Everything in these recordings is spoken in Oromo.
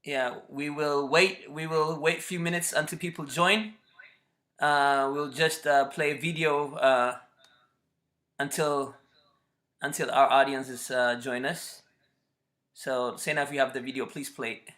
Yeah, we will wait. We will wait a few minutes until people join. We'll just play a video until our audiences join us. So, Sena, if you have the video, please play it.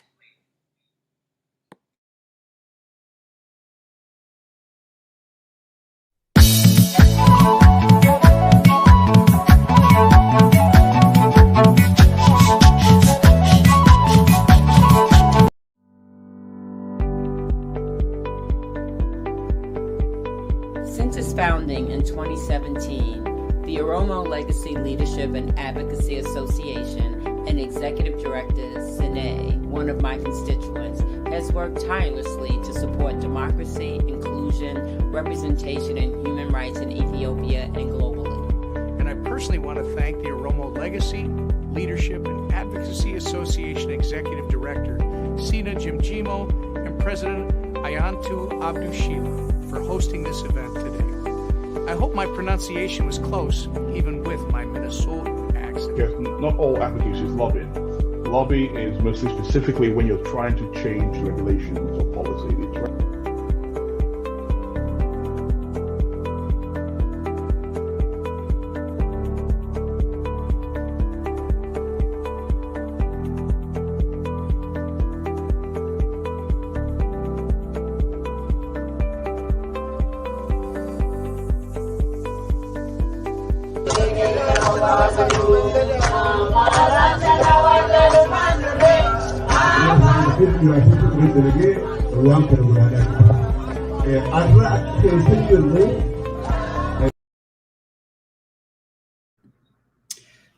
Since its founding in 2017, the Oromo Legacy Leadership and Advocacy Association and Executive Director Sine, one of my constituents, has worked tirelessly to support democracy, inclusion, representation, and human rights in Ethiopia and globally. And I personally want to thank the Oromo Legacy Leadership and Advocacy Association Executive Director Sina Jimjimo and President Ayantu Abdushila for hosting this event today. I hope my pronunciation was close, even with my Minnesota accent. Yes, not all advocacy is lobbying. Lobby is mostly specifically when you're trying to change regulations or policy.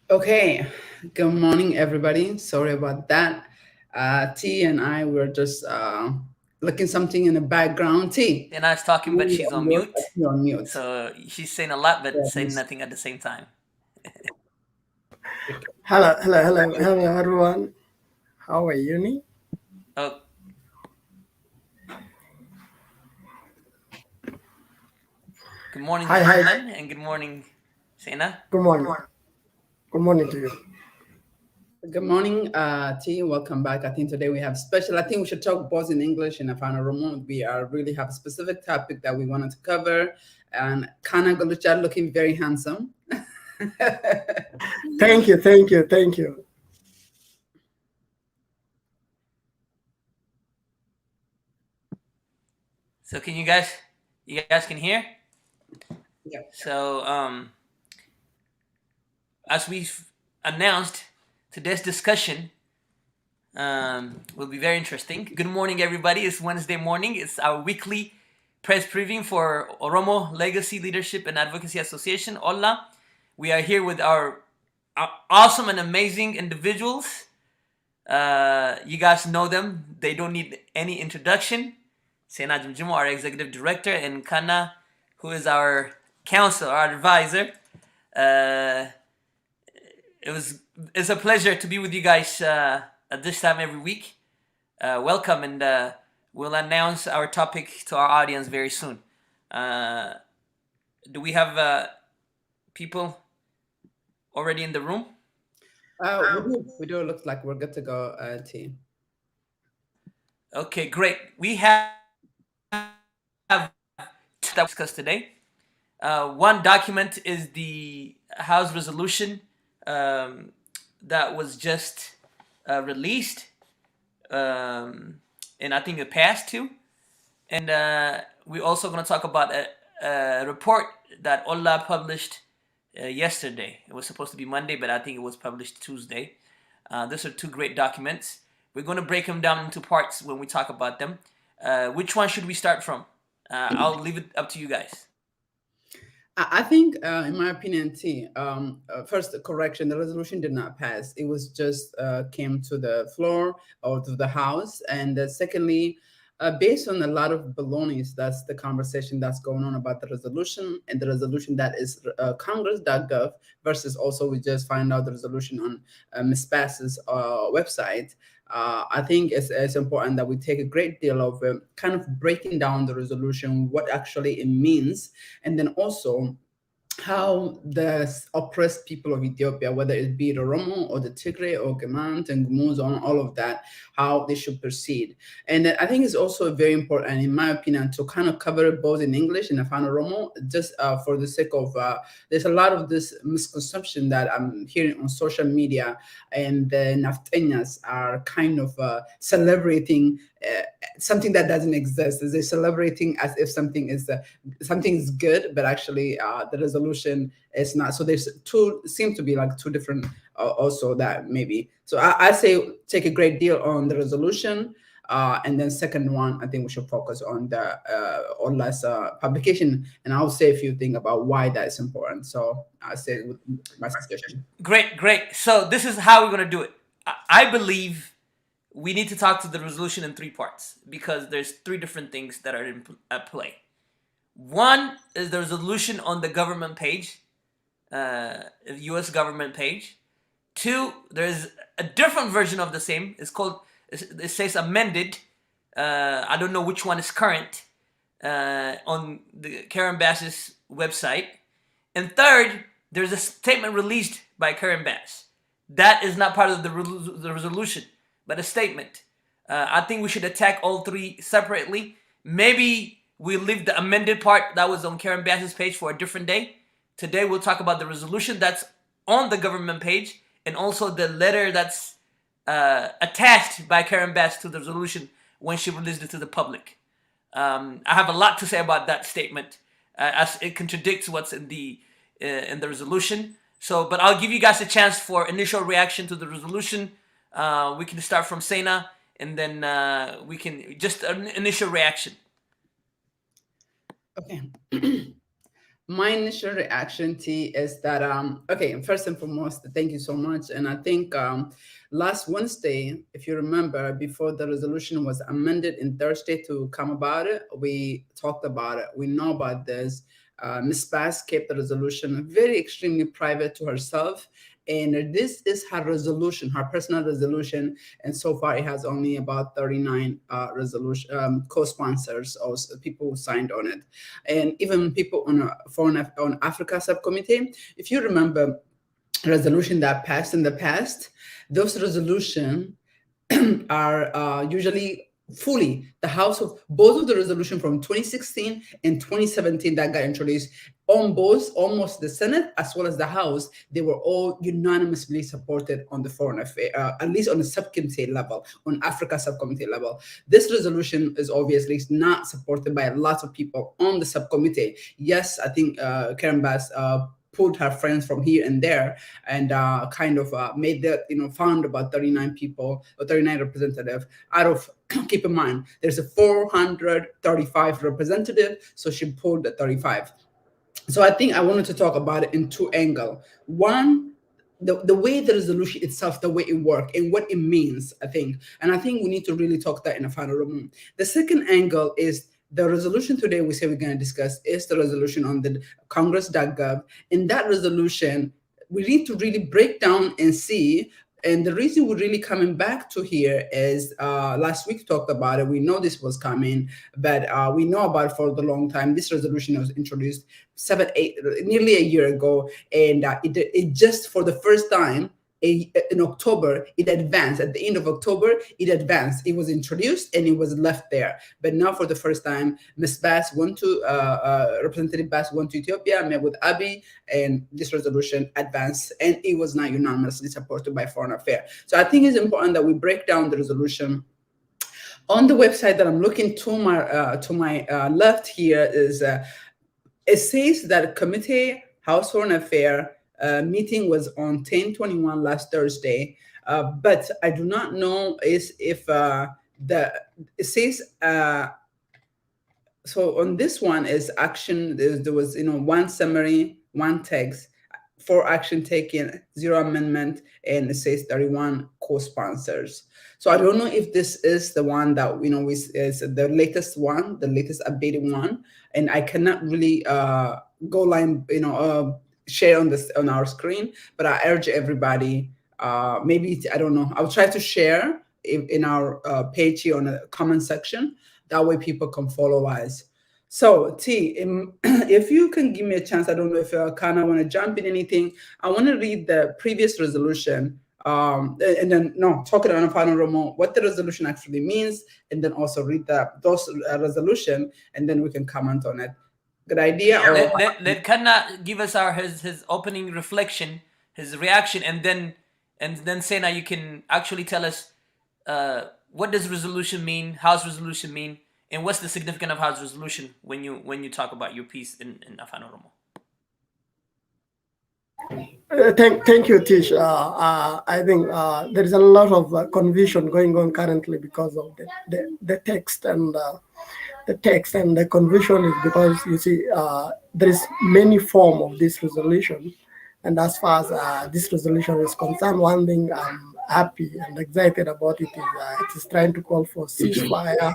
Okay, good morning, everybody. Sorry about that. T and I were just looking something in the background. T. Sena's talking, but she's on mute. You're on mute. So she's saying a lot, but saying nothing at the same time. Hello, everyone. How are you? Oh. Good morning, gentlemen, and good morning, Sena. Good morning. Good morning to you. Good morning, T. Welcome back. I think today we have special. I think we should talk both in English and Afano-Oromo. We really have a specific topic that we wanted to cover. And Kana Golucha looking very handsome. Thank you. So can you guys can hear? Yeah. So as we've announced, today's discussion will be very interesting. Good morning, everybody. It's Wednesday morning. It's our weekly press briefing for Oromo Legacy Leadership and Advocacy Association, Ollaa. We are here with our awesome and amazing individuals. You guys know them. They don't need any introduction. Sena Jimjimo, our executive director, and Kana, who is our counsel, our advisor. It's a pleasure to be with you guys at this time every week. Welcome, and we'll announce our topic to our audience very soon. Do we have people already in the room? We do. Looks like we're good to go, T. Okay, great. We have two that discussed today. One document is the House resolution that was just released, and I think it passed too. And we're also going to talk about a report that Ollaa published yesterday. It was supposed to be Monday, but I think it was published Tuesday. These are two great documents. We're going to break them down into parts when we talk about them. Which one should we start from? I'll leave it up to you guys. I think, in my opinion, T, first, correction, the resolution did not pass. It was just came to the floor or to the House. And secondly, based on a lot of balonies, that's the conversation that's going on about the resolution, and the resolution that is congress.gov versus also we just find out the resolution on Ms. Bass's website. I think it's important that we take a great deal of kind of breaking down the resolution, what actually it means, and then also how the oppressed people of Ethiopia, whether it be the Oromo or the Tigray or Gemant and Gumuz, on all of that, how they should proceed. And I think it's also very important, in my opinion, to kind of cover it both in English and Afan Oromo, just for the sake of, there's a lot of this misconception that I'm hearing on social media, and the Nafteñas are kind of celebrating something that doesn't exist. They're celebrating as if something is good, but actually the resolution is not. So there's seem to be like two different also that maybe. So I say take a great deal on the resolution. And then second one, I think we should focus on the Ollaa's publication, and I'll say a few things about why that is important. So I say with my suggestion. Great. So this is how we're going to do it. I believe we need to talk to the resolution in three parts, because there's three different things that are at play. One is the resolution on the government page, U.S. government page. Two, there's a different version of the same. It says amended. I don't know which one is current on the Karen Bass's website. And third, there's a statement released by Karen Bass. That is not part of the resolution, but a statement. I think we should attack all three separately. Maybe we leave the amended part that was on Karen Bass's page for a different day. Today we'll talk about the resolution that's on the government page, and also the letter that's attached by Karen Bass to the resolution when she released it to the public. I have a lot to say about that statement, as it contradicts what's in the resolution. So, but I'll give you guys a chance for initial reaction to the resolution. We can start from Sena, and then we can just an initial reaction. Okay. My initial reaction, T, is that okay, first and foremost, thank you so much. And I think last Wednesday, if you remember, before the resolution was amended in Thursday to come about it, we talked about it. We know about this. Ms. Bass kept the resolution very extremely private to herself. And this is her resolution, her personal resolution. And so far, it has only about 39 co-sponsors or people who signed on it. And even people on Africa subcommittee. If you remember resolution that passed in the past, those resolutions are usually fully the House of both of the resolution from 2016 and 2017 that got introduced on both almost the Senate as well as the House. They were all unanimously supported on the foreign affairs, at least on the subcommittee level, on Africa subcommittee level. This resolution is obviously not supported by lots of people on the subcommittee. Yes, I think Karen Bass pulled her friends from here and there, and kind of made that, found about 39 people or 39 representatives out of, keep in mind, there's a 435 representative, so she pulled the 35. So I think I wanted to talk about it in two angles. One, the way the resolution itself, the way it worked and what it means, I think. And I think we need to really talk that in a final room. The second angle is the resolution today we say we're going to discuss is the resolution on the congress.gov. In that resolution, we need to really break down and see. And the reason we're really coming back to here is last week talked about it. We know this was coming, but we know about it for the long time. This resolution was introduced nearly a year ago. And it just for the first time, in October, it advanced. At the end of October, it advanced. It was introduced and it was left there. But now, for the first time, Ms. Bass went to Representative Bass went to Ethiopia, met with Abiy, and this resolution advanced. And it was not unanimously supported by Foreign Affairs. So I think it's important that we break down the resolution. On the website that I'm looking to my left here is it says that Committee House Foreign Affairs meeting was on 10/21 last Thursday, but I do not know if it says so on this one is action. There was one summary, one text, 4 action taken, 0 amendment, and it says 31 co-sponsors. So I don't know if this is the one that is the latest one, the latest updated one, and I cannot really go line share on our screen, but I urge everybody, maybe, I don't know, I'll try to share in our page here on the comment section. That way people can follow us. So, T, if you can give me a chance, I don't know if Kana want to jump in anything. I want to read the previous resolution, and then talk about final Romo, what the resolution actually means, and then also read those resolution, and then we can comment on it. Good idea. Let Kana give us his opening reflection, his reaction, and then Sena, you can actually tell us what does resolution mean, House resolution mean, and what's the significance of House resolution when you talk about your piece in Afano Romo. Thank you, Tish. I think there is a lot of confusion going on currently because of the text and the confusion is because you see there is many form of this resolution, and as far as this resolution is concerned, one thing I'm happy and excited about it is trying to call for ceasefire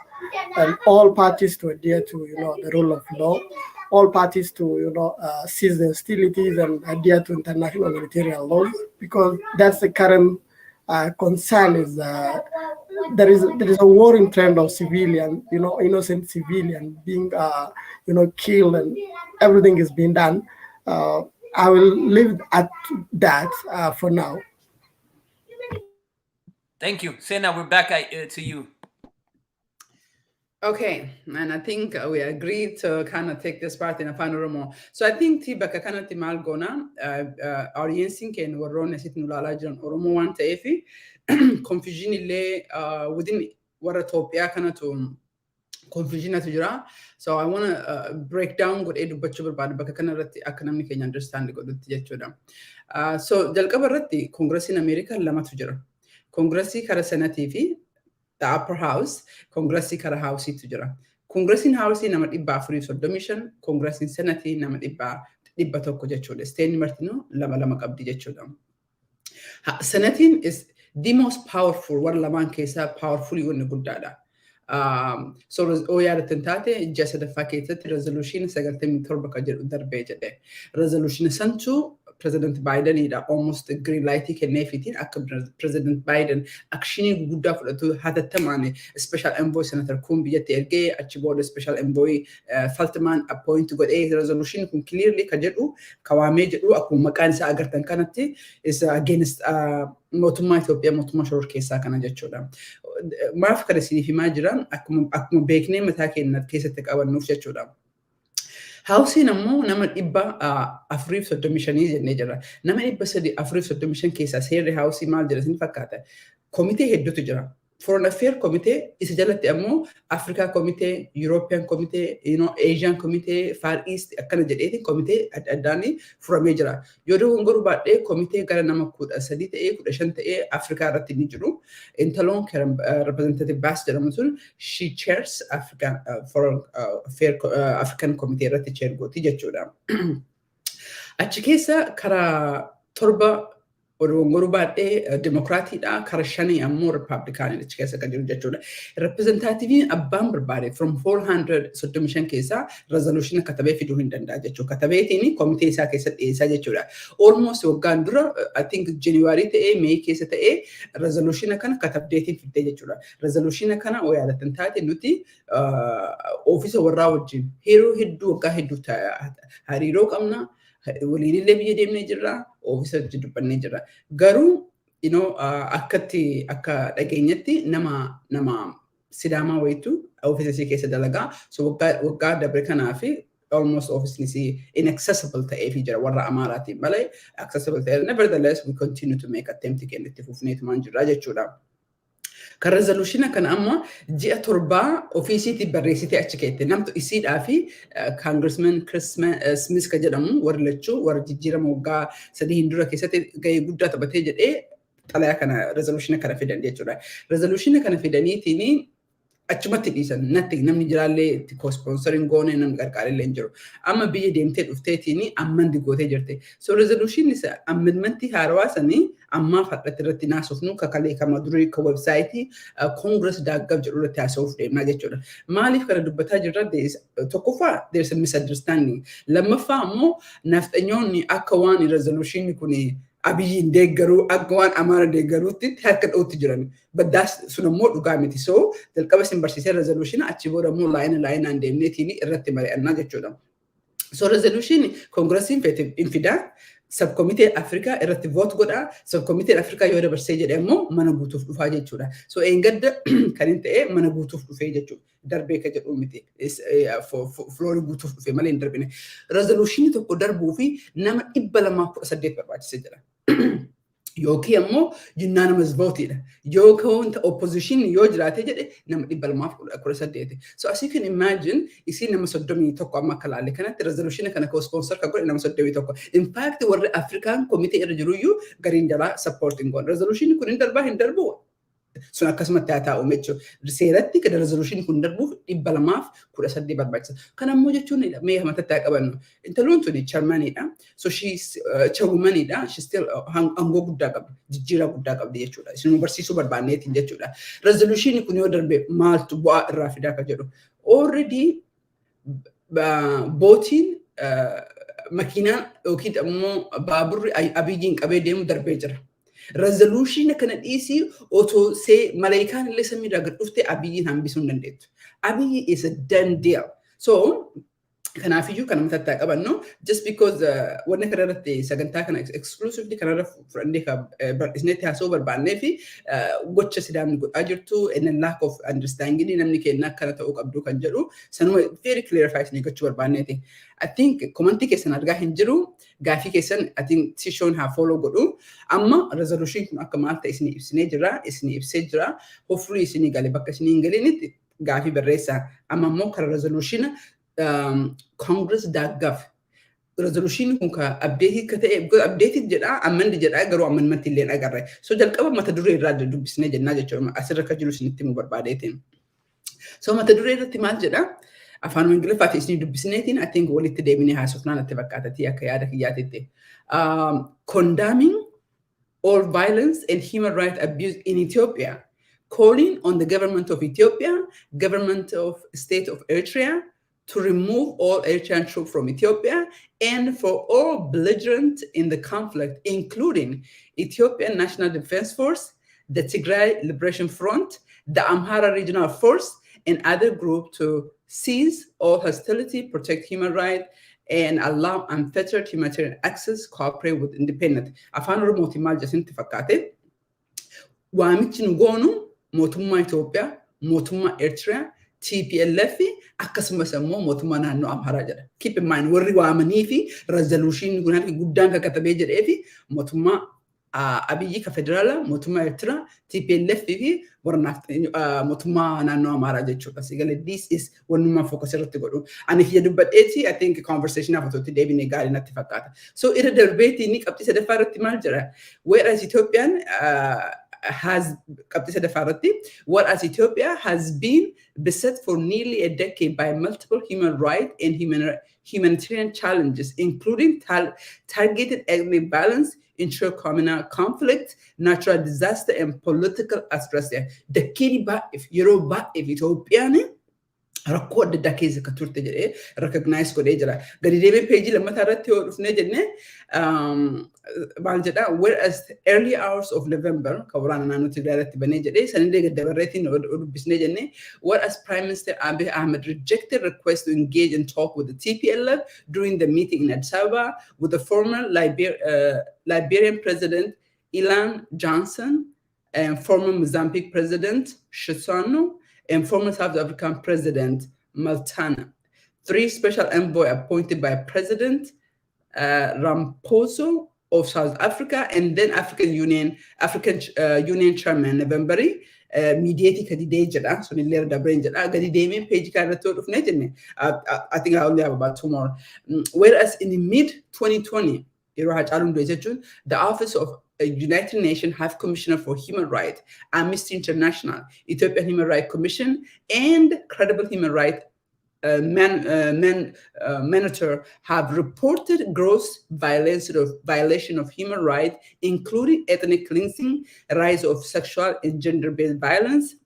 and all parties to adhere to the rule of law, all parties to cease the hostilities and adhere to international humanitarian laws, because that's the current concern is there is a warring trend of civilian, innocent civilian being killed, and everything is being done. I will leave at that for now. Thank you. Sena, we're back to you. Okay, and I think we agreed to kind of take this part in a final room. So I think Tibaka kana timal gona audience can warrone sit nulala jiran Oromo one taefi confusion ile within Waratopia kana to confusion to jira. So I want to break down what edu bachubal bad baka kana ratti akana can understand go jechuda. So jalqaba ratti Congress in America lama tu jira. Congressi kara Senate fi the upper house, Congress kara house to jira. Congress in house nama dibba free submission, Congress in Senate nama dibba tokko jechuudha. State martino lama qabdi jechuudha. Senate is the most powerful, warra lamaan keessa powerful wanni guddaadha. So yaada tentate jasa dafa keessatti resolution 97 ka jedhu darbee jedhe. Resolution santu President Biden ida almost green light kenneefitiin akka President Biden actionii guddaa fudhatu hatattamaan special envoy Senator Kun biyyatti ergee achi booda special envoy Faltman appoint godhee resolution kun clearly ka jedhu kawaamee jedhu akkuma maqaan isaa agartan kanatti is against mootummaa Itoophiyaa mootummaa shoror keessaa kana jechuudha. Maaf kana isiniif himaa jira akkuma beeknee mataa keenya keessatti qabannuuf jechuudha. Housing ammoo nama dhibba afuriif soddomishanii jennee jira. Nama dhibba sadi afuriif soddomishan keessaa seerri housing maal jedha isin fakkaata. Komitee hedduutu jira. Foreign Affairs Committee isa jalatti ammoo Africa Committee, European Committee, Asian Committee, Far East akkana jedheetiin komitee addaanii furamee jira. Yoo dogongoruu baadhee komitee gara nama 13 ta'ee 15 ta'ee Afrikaa irratti ni jiru. Intaloon Representative Bass jedhamu sun she chairs African Committee irratti chair gooti jechuudha. Achi keessa karaa torba dogongoruu baadhee Democratic kara shanii ammoo Republican achi keessa kan jiru jechuudha. Representative abbaan barbaade from 400 soddomishan keessa resolution katabee fiduu hin danda'a jechuudha. Katabeetiin komitee isaa keessa dhiyeessaa jechuudha. Almost waggaan dura I think January ta'ee May keessa ta'ee resolution kana katabdeetiin fidee jechuudha. Resolution kana oo yaadatan taate nuti ofiisa warraa wajjin hariiroo hedduu waggaa hedduu hariiroo qabna. Waliinillee biyya deemnee jirra, ofiisa dubbannee jirra. Garuu akka dhageenyatti nama Sidaamaa wayitu ofiisa isii keessa dalagaa. So waggaa dabre kanaafi almost office is inaccessible ta'ee fi jira warra Amaaraatiin malee accessible ta'ee. Nevertheless, we continue to make attempt again itti fufneetumaan jirra jechuudha. Kan resolution kan amma ji'a torbaa ofiisiitti barreessitee achi keette namtu isiidhaa fi Congressman Chris Smith ka jedhamu warri lachuu warra jijjiirama waggaa 3 dura keessatti gahee guddaa taphatee jedhee xalayaa kana resolution kana fidan jechuudha. Resolution kana fidaniitiin achumatti dhiisan natti namni jiraallee itti co-sponsoring goone namni qarqaarillee hin jiru. Amma biyya deemtee dhufteetiin amman digootee jirte. So resolution isa amendmentii haarawaa sanii amma fadhatti irratti naasofnu kakalee kama durii ka websaayitii congress.gov jedhu irratti haasa'uuf deemnaa jechuudha. Maaliif kana dubbataa jirra tokkoffaa there's a misunderstanding. Lammaffaa ammoo nafxanyoonni akka waan resolution kun Abiyyiin deeggaruu akka waan Amaara deeggaruutti harka dhootti jiran. But that's sun immoo dhugaa miti. So jalqaba isin barsiisee resolution achi booda immoo laayinaan deemneetiin irratti mari'annaa jechuudha. So resolution kongresiin feete hin fidaa. Subcommittee Afrikaa irratti vote godhaa. Subcommittee Afrikaa yoo dabarsee jedhe immoo mana guutuuf dhufaa jechuudha. So eengadda kan hin ta'e mana guutuuf dhufee jechuudha. Darbee ka jedhu miti. Floorii guutuuf dhufee malee hin darbine. Resolution tokko darbuu fi nama 218 barbaachise jedha. Yookiin ammoo jinnaa nama zvootiidha. Yookiin opposition yoo jiraate jedhe nama 218. So as you can imagine, isiin nama 31 amma akka laalle kanatti resolution kana ko sponsor ka godhe nama 31. In fact, warri African Committee irra jiruyyuu gariin jalaa supporting godhe. Resolution kun hin darbu. Sun akkasumatti haa taa'u jechuudha. Seeratti kada resolution kun darbuuf 218 barbaachisa. Kana immoo jechuun mee hamatatti haa qabannu. Intaluun tuni charmaniidha. So she's chairwomanidha. She still aangoo guddaa qabdi. Jijjiirraa guddaa qabdi jechuudha. Isin barsiisuu barbaanneetiin jechuudha. Resolution kun yoo darbe maaltu bu'aa irraa fidaa ka jedhu. Already bootiin makiinaan yookiin immoo baaburri abiyyiin qabee deemu darbee jira. Resolution kana dhiisii otoo see malaayikaan illee samiirraa gad dhufte abiyyiin hambisuu hin dandeettu. Abiyyi is a done deal. So kanaafiyyuu kana matatti haa qabannu. Just because wanna kana irratti sagantaa kana exclusively kana irra fudhannee bal'isneetti haasa'uu barbaannee fi gocha sidaamni godhaa jirtu and lack of understanding namni keenya akkana ta'uu qabdu kan jedhu sanuma very clarify isinii gochuu barbaanneeti. I think commentii keessan argaa hin jiru. Gaafii keessan I think session haa follow godhu. Amma resolution kun akka maal ta'e isinii ibsinee jira, isinii ibsee jira. Hopefully isinii galee bakka isinii hin galinitti gaafii barreessaa. Amma immoo kara resolution Congress.gov resolution kun ka update ka ta'e update jedha amend jedha garuu amendment illee agarre. So jalqaba mata duree irraa dubbisnee jennaa jechuudha. Asirra ka jiru isinitti mu barbaadeetiin. So mata duree irratti maal jedha? Afaan Ingiliffaatiin isinii dubbisneetiin I think walitti deebinee haasofnaan natti fakkaatatii akka yaada kiyyaatitti. Condemning all violence and human rights abuse in Ethiopia, calling on the government of Ethiopia, government of state of Eritrea to remove all Eritrean troops from Ethiopia and for all belligerents in the conflict, including Ethiopian National Defense Force, the Tigray Liberation Front, the Amhara Regional Force, and other groups to cease all hostility, protect human rights, and allow unfettered humanitarian access, cooperate with independent. Afaan Oromooti maal jesinti fakkaate. Waamichi nu goonu mootummaa Itoophiyaa, mootummaa Eritrea, TPLF akkasumas immoo mootummaa naannoo Amhaaraa jedha. Keep in mind warri waamanii fi resolution guddaan kakatabee jedhee fi mootummaa Abiyyi ka federaala, mootummaa Eritrea, TPLF fi mootummaa naannoo Amhaaraa jechuudha. Sigale this is wannummaa focus irratti godhu. Ani kiyya dubbadheeti I think conversation afatutti deebinee gaarii natti fakkaata. So irra darbeetii ni qabxii sadaffaa irratti maal jira? Whereas Ethiopian has whereas Ethiopia has been beset for nearly a decade by multiple human rights and humanitarian challenges, including targeted ethnic violence, intra-communal conflict, natural disaster, and political atrocity. The key if Yoruba if Ethiopian rakkoo adda addaa keessa ka turte jedhee recognize godhee jira. Gadi deemee peejii lammataa irratti yoo dhufnee jennee maal jedha whereas early hours of November ka waraana naannoo Tigraay irratti banee jedhee sanillee gad dabarreetiin dubbisnee jennee whereas Prime Minister Abiy Ahmed rejected request to engage and talk with the TPLF during the meeting in Addis Ababa with the former Liberian President Ellen Johnson and former Mozambique President Chissano and former South African President Maltana. 3 special envoy appointed by President Ramaphosa of South Africa and then African Union Chairman November mediating kadidee jedha. So nillee dabreen jedha. Gadi deemee page kana irratti dhufnee jenne. I think I only have about 2 more. Whereas in the mid-2020, the Office of United Nations High Commissioner for Human Rights, Amnesty International, Ethiopian Human Rights Commission, and Credible Human Rights Monitor have reported gross violation of human rights, including ethnic cleansing, rise of sexual and gender-based violence,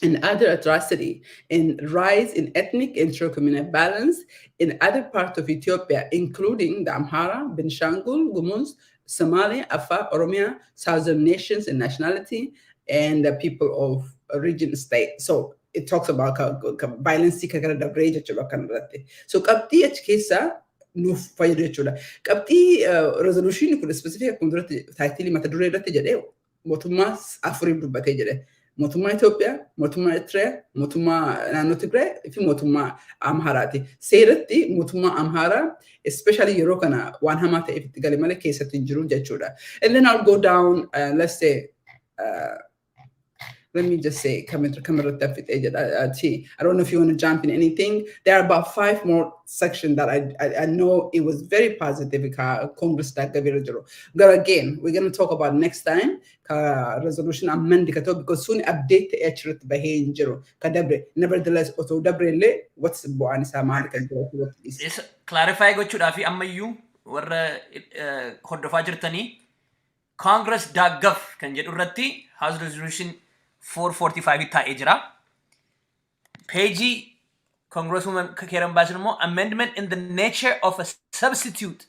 and other atrocity, and rise in ethnic and communal violence in other parts of Ethiopia, including the Amhara, Benishangul, Gumuz, Somalia, Afar, Oromia, southern nations and nationality, and the people of a region state. So it talks about violence kana dabree jechuudha kan irratti. So qabxii achi keessa nuuf fayyadu jechuudha. Qabxii resolution kun specific akkuma duratti taayitilii mata duree irratti jedhee mootummaa afuriif dubbatee jedhe. Mootummaa Itoophiyaa, mootummaa Eritreyaa, mootummaa naannoo Tigraay fi mootummaa Amhaaraati. Seeratti mootummaa Amhaaraa especially yeroo kana waan hamaa ta'eef itti gale malee keessatti hin jiru jechuudha. And then I'll go down, let's say, let me just say, I don't know if you want to jump in anything. There are about 5 more sections that I know it was very positive. Congress that but again, we're going to talk about next time. Resolution amend because soon update the nevertheless, also what's the one is clarify gochuudhaafi ammayyuu warra hordofaa jirtanii congress.gov kan jedhu irratti House Resolution 445 taa'ee jira. Page Congresswoman Karen Basirmo, amendment in the nature of a substitute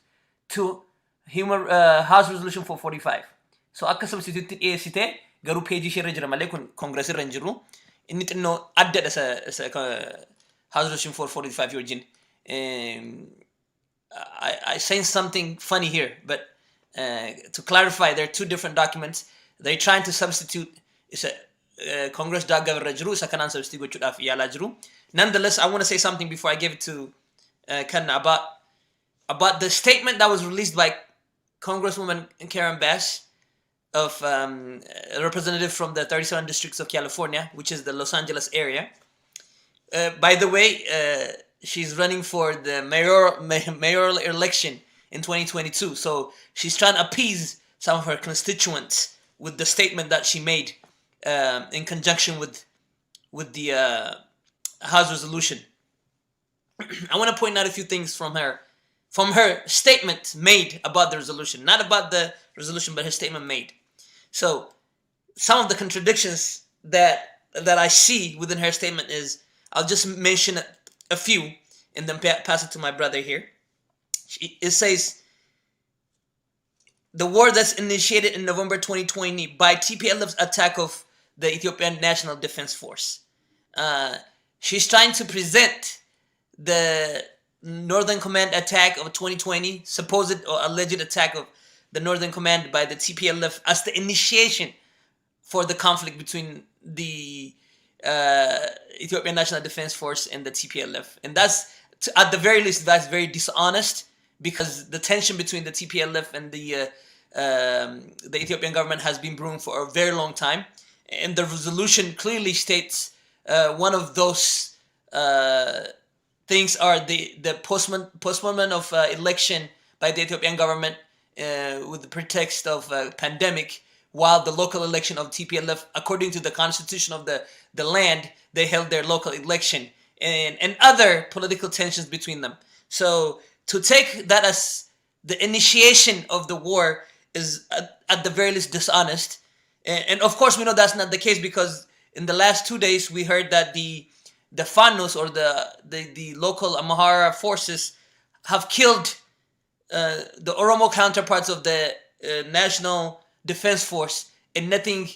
to House Resolution 445. So akka substitute dhiyeessite garuu page ishee irra jira malee kun Congress irra hin jiru. Inni xinnoo addadha sa House Resolution 445 wajjin. I saying something funny here, but to clarify, there are 2 different documents. They're trying to substitute. It's a Congress.gov irra jiru isa kanaan substitute gochuudhaaf yaalaa jiru. Nonetheless, I want to say something before I give it to Kanna about the statement that was released by Congresswoman Karen Bass, of a representative from the 37 districts of California, which is the Los Angeles area. By the way, she's running for the mayoral election in 2022. So she's trying to appease some of her constituents with the statement that she made in conjunction with the House resolution. I want to point out a few things from her statement made about the resolution, not about the resolution, but her statement made. So some of the contradictions that I see within her statement is, I'll just mention a few and then pass it to my brother here. It says, the war that's initiated in November 2020 by TPLF's attack of the Ethiopian National Defense Force. She's trying to present the Northern Command attack of 2020, supposed or alleged attack of the Northern Command by the TPLF, as the initiation for the conflict between the Ethiopian National Defense Force and the TPLF. And that's, at the very least, that's very dishonest, because the tension between the TPLF and the Ethiopian government has been brewing for a very long time. And the resolution clearly states one of those things are the postponement of election by the Ethiopian government with the pretext of pandemic, while the local election of TPLF, according to the constitution of the land, they held their local election, and other political tensions between them. So to take that as the initiation of the war is at the very least dishonest. And of course, we know that's not the case, because in the last 2 days we heard that the Fanos, or the local Amhara forces, have killed the Oromo counterparts of the National Defense Force, and nothing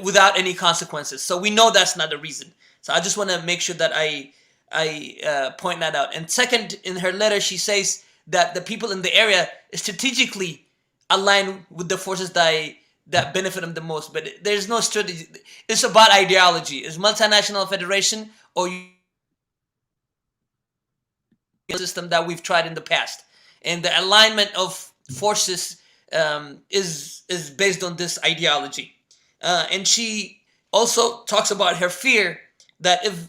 without any consequences. So we know that's not the reason. So I just want to make sure that I point that out. And second, in her letter, she says that the people in the area strategically align with the forces that benefit them the most. But there's no strategy. It's about ideology. It's multinational federation or system that we've tried in the past. And the alignment of forces is based on this ideology. And she also talks about her fear that if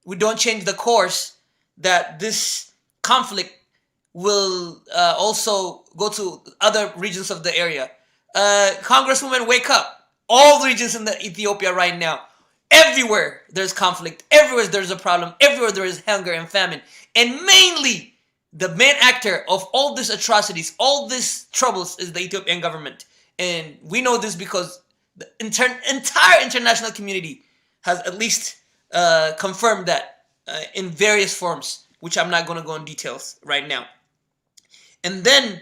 we don't change the course, that this conflict will also go to other regions of the area. Congresswoman, wake up. All regions in Ethiopia right now, everywhere there's conflict, everywhere there's a problem, everywhere there is hunger and famine. And mainly, the main actor of all these atrocities, all these troubles, is the Ethiopian government. And we know this because the entire international community has at least confirmed that in various forms, which I'm not going to go in details right now. And then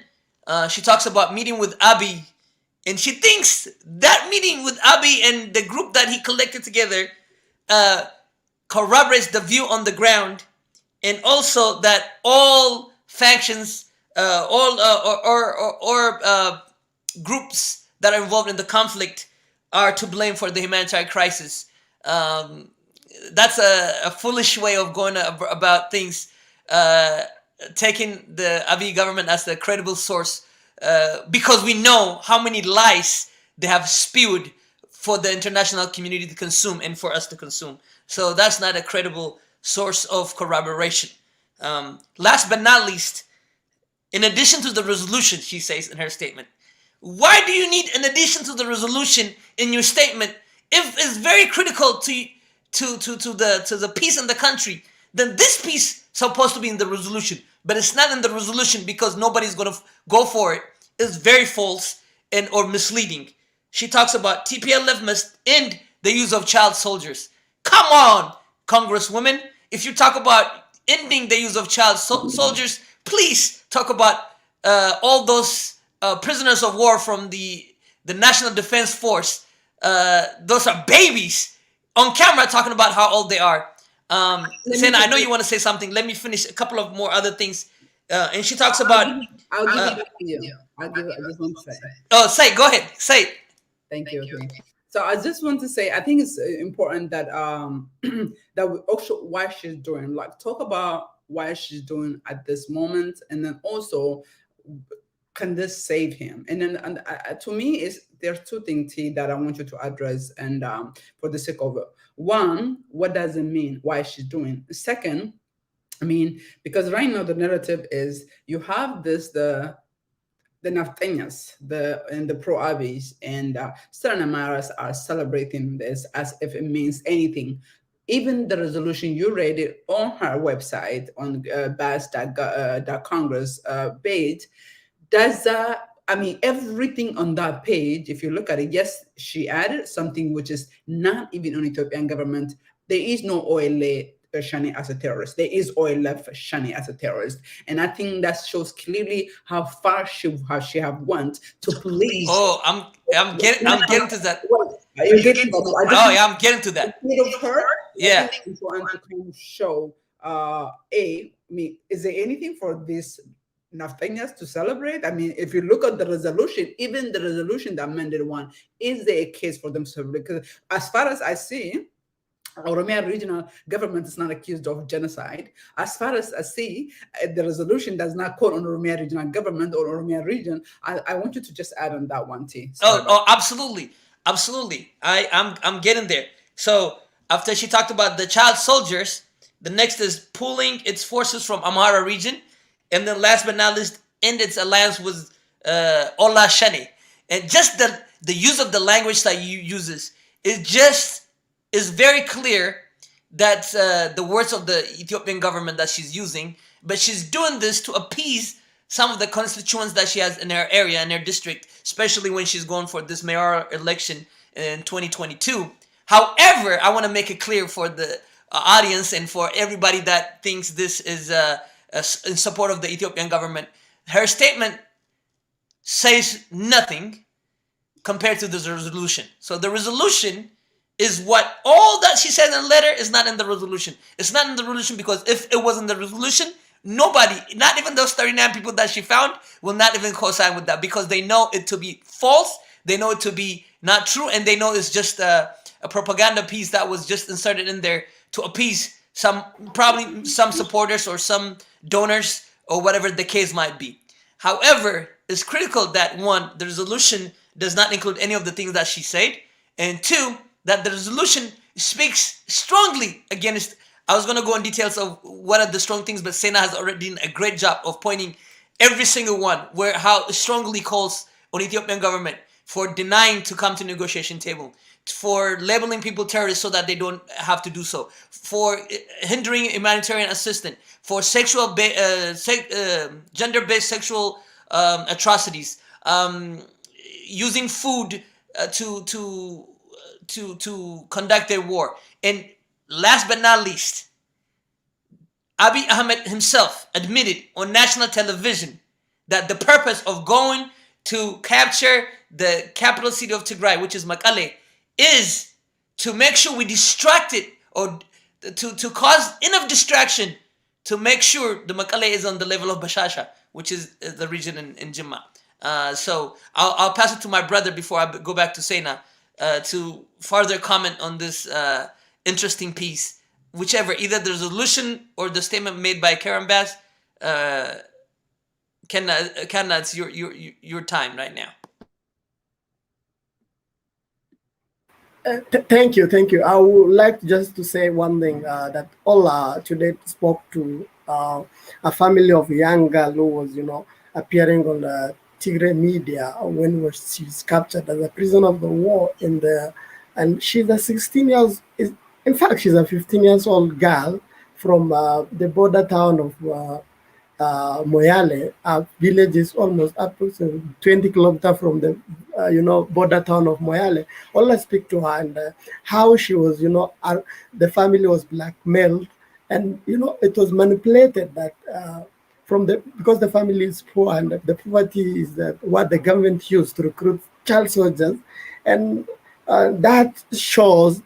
she talks about meeting with Abiy, and she thinks that meeting with Abiy and the group that he collected together corroborates the view on the ground, and also that all factions, all groups that are involved in the conflict are to blame for the humanitarian crisis. That's a foolish way of going about things, taking the Abiy government as the credible source, because we know how many lies they have spewed for the international community to consume and for us to consume. So that's not a credible source of corroboration. Last but not least, in addition to the resolution, she says in her statement, why do you need an addition to the resolution in your statement if it's very critical to the peace in the country? Then this piece supposed to be in the resolution, but it's not in the resolution because nobody's going to go for it. It's very false and or misleading. She talks about TPLF must end the use of child soldiers. Come on, Congresswoman. If you talk about ending the use of child soldiers, please talk about all those prisoners of war from the National Defense Force. Those are babies on camera talking about how old they are. Sena, I know you want to say something. Let me finish a couple of more other things. And she talks about... I'll give it to you. I just want to say. Oh, go ahead. Say it. Thank you. So I just want to say, I think it's important that that we also why she's doing, like, talk about why she's doing at this moment, and then also can this save him? And then to me, there's two things, T, that I want you to address, and for the sake of it. One, what does it mean? Why she's doing? Second, I mean, because right now the narrative is you have the Naftanas, and the pro-Abis, and certain Amaras are celebrating this as if it means anything. Even the resolution, you read it on her website, on bas.congress page, does everything on that page, if you look at it, yes, she added something which is not even on Ethiopian government. There is no OLA Shani as a terrorist. There is OLF Shani as a terrorist. And I think that shows clearly how far she have went to police. Oh, I'm getting to that. Are you getting that? Yeah, I'm getting to that. Of her, yeah. It's important to kind of show, is there anything for this Naftanias to celebrate? I mean, if you look at the resolution, even the resolution, the amended one, is there a case for them to celebrate? Because as far as I see, Oromia regional government is not accused of genocide. As far as I see, the resolution does not call on Oromia regional government or Oromia region. I want you to just add on that one, T. Absolutely. I'm getting there. So after she talked about the child soldiers, the next is pulling its forces from Amhara region, and then last but not least, end its alliance with Ollaa Shani. And just the use of the language that you uses is very clear that the words of the Ethiopian government that she's using, but she's doing this to appease some of the constituents that she has in her area, in her district, especially when she's going for this mayoral election in 2022. However, I want to make it clear for the audience and for everybody that thinks this is in support of the Ethiopian government. Her statement says nothing compared to this resolution. So the resolution is what all that she said in the letter is not in the resolution. It's not in the resolution because if it was in the resolution, nobody, not even those 39 people that she found, will not even co-sign with that because they know it to be false, they know it to be not true, and they know it's just a propaganda piece that was just inserted in there to appease probably some supporters or some donors or whatever the case might be. However, it's critical that one, the resolution does not include any of the things that she said, and two, that the resolution speaks strongly against. I was going to go in details of what are the strong things, but Sena has already done a great job of pointing every single one where how strongly calls on Ethiopian government for denying to come to negotiation table, for labeling people terrorists so that they don't have to do so, for hindering humanitarian assistance, for gender-based sexual atrocities, using food to conduct their war. And last but not least, Abiy Ahmed himself admitted on national television that the purpose of going to capture the capital city of Tigray, which is Mekelle, is to make sure we distract it, or to cause enough distraction to make sure the Mekelle is on the level of Bashasha, which is the region in Jimma. So I'll pass it to my brother before I go back to Sena to further comment on this interesting piece. Whichever, either the resolution or the statement made by Karen Bass, Kenna, it's your time right now. Thank you. I would like just to say one thing, that Ollaa today spoke to a family of young girl who was, appearing on the Tigray media when she's captured as a prisoner of the war and she's a 16 years. In fact, she's a 15 years old girl from the border town of Moyale. Our village is almost approximately 20 kilometers from the border town of Moyale. All I speak to her and how she was, the family was blackmailed, and it was manipulated that because the family is poor and the poverty is what the government used to recruit child soldiers, and that shows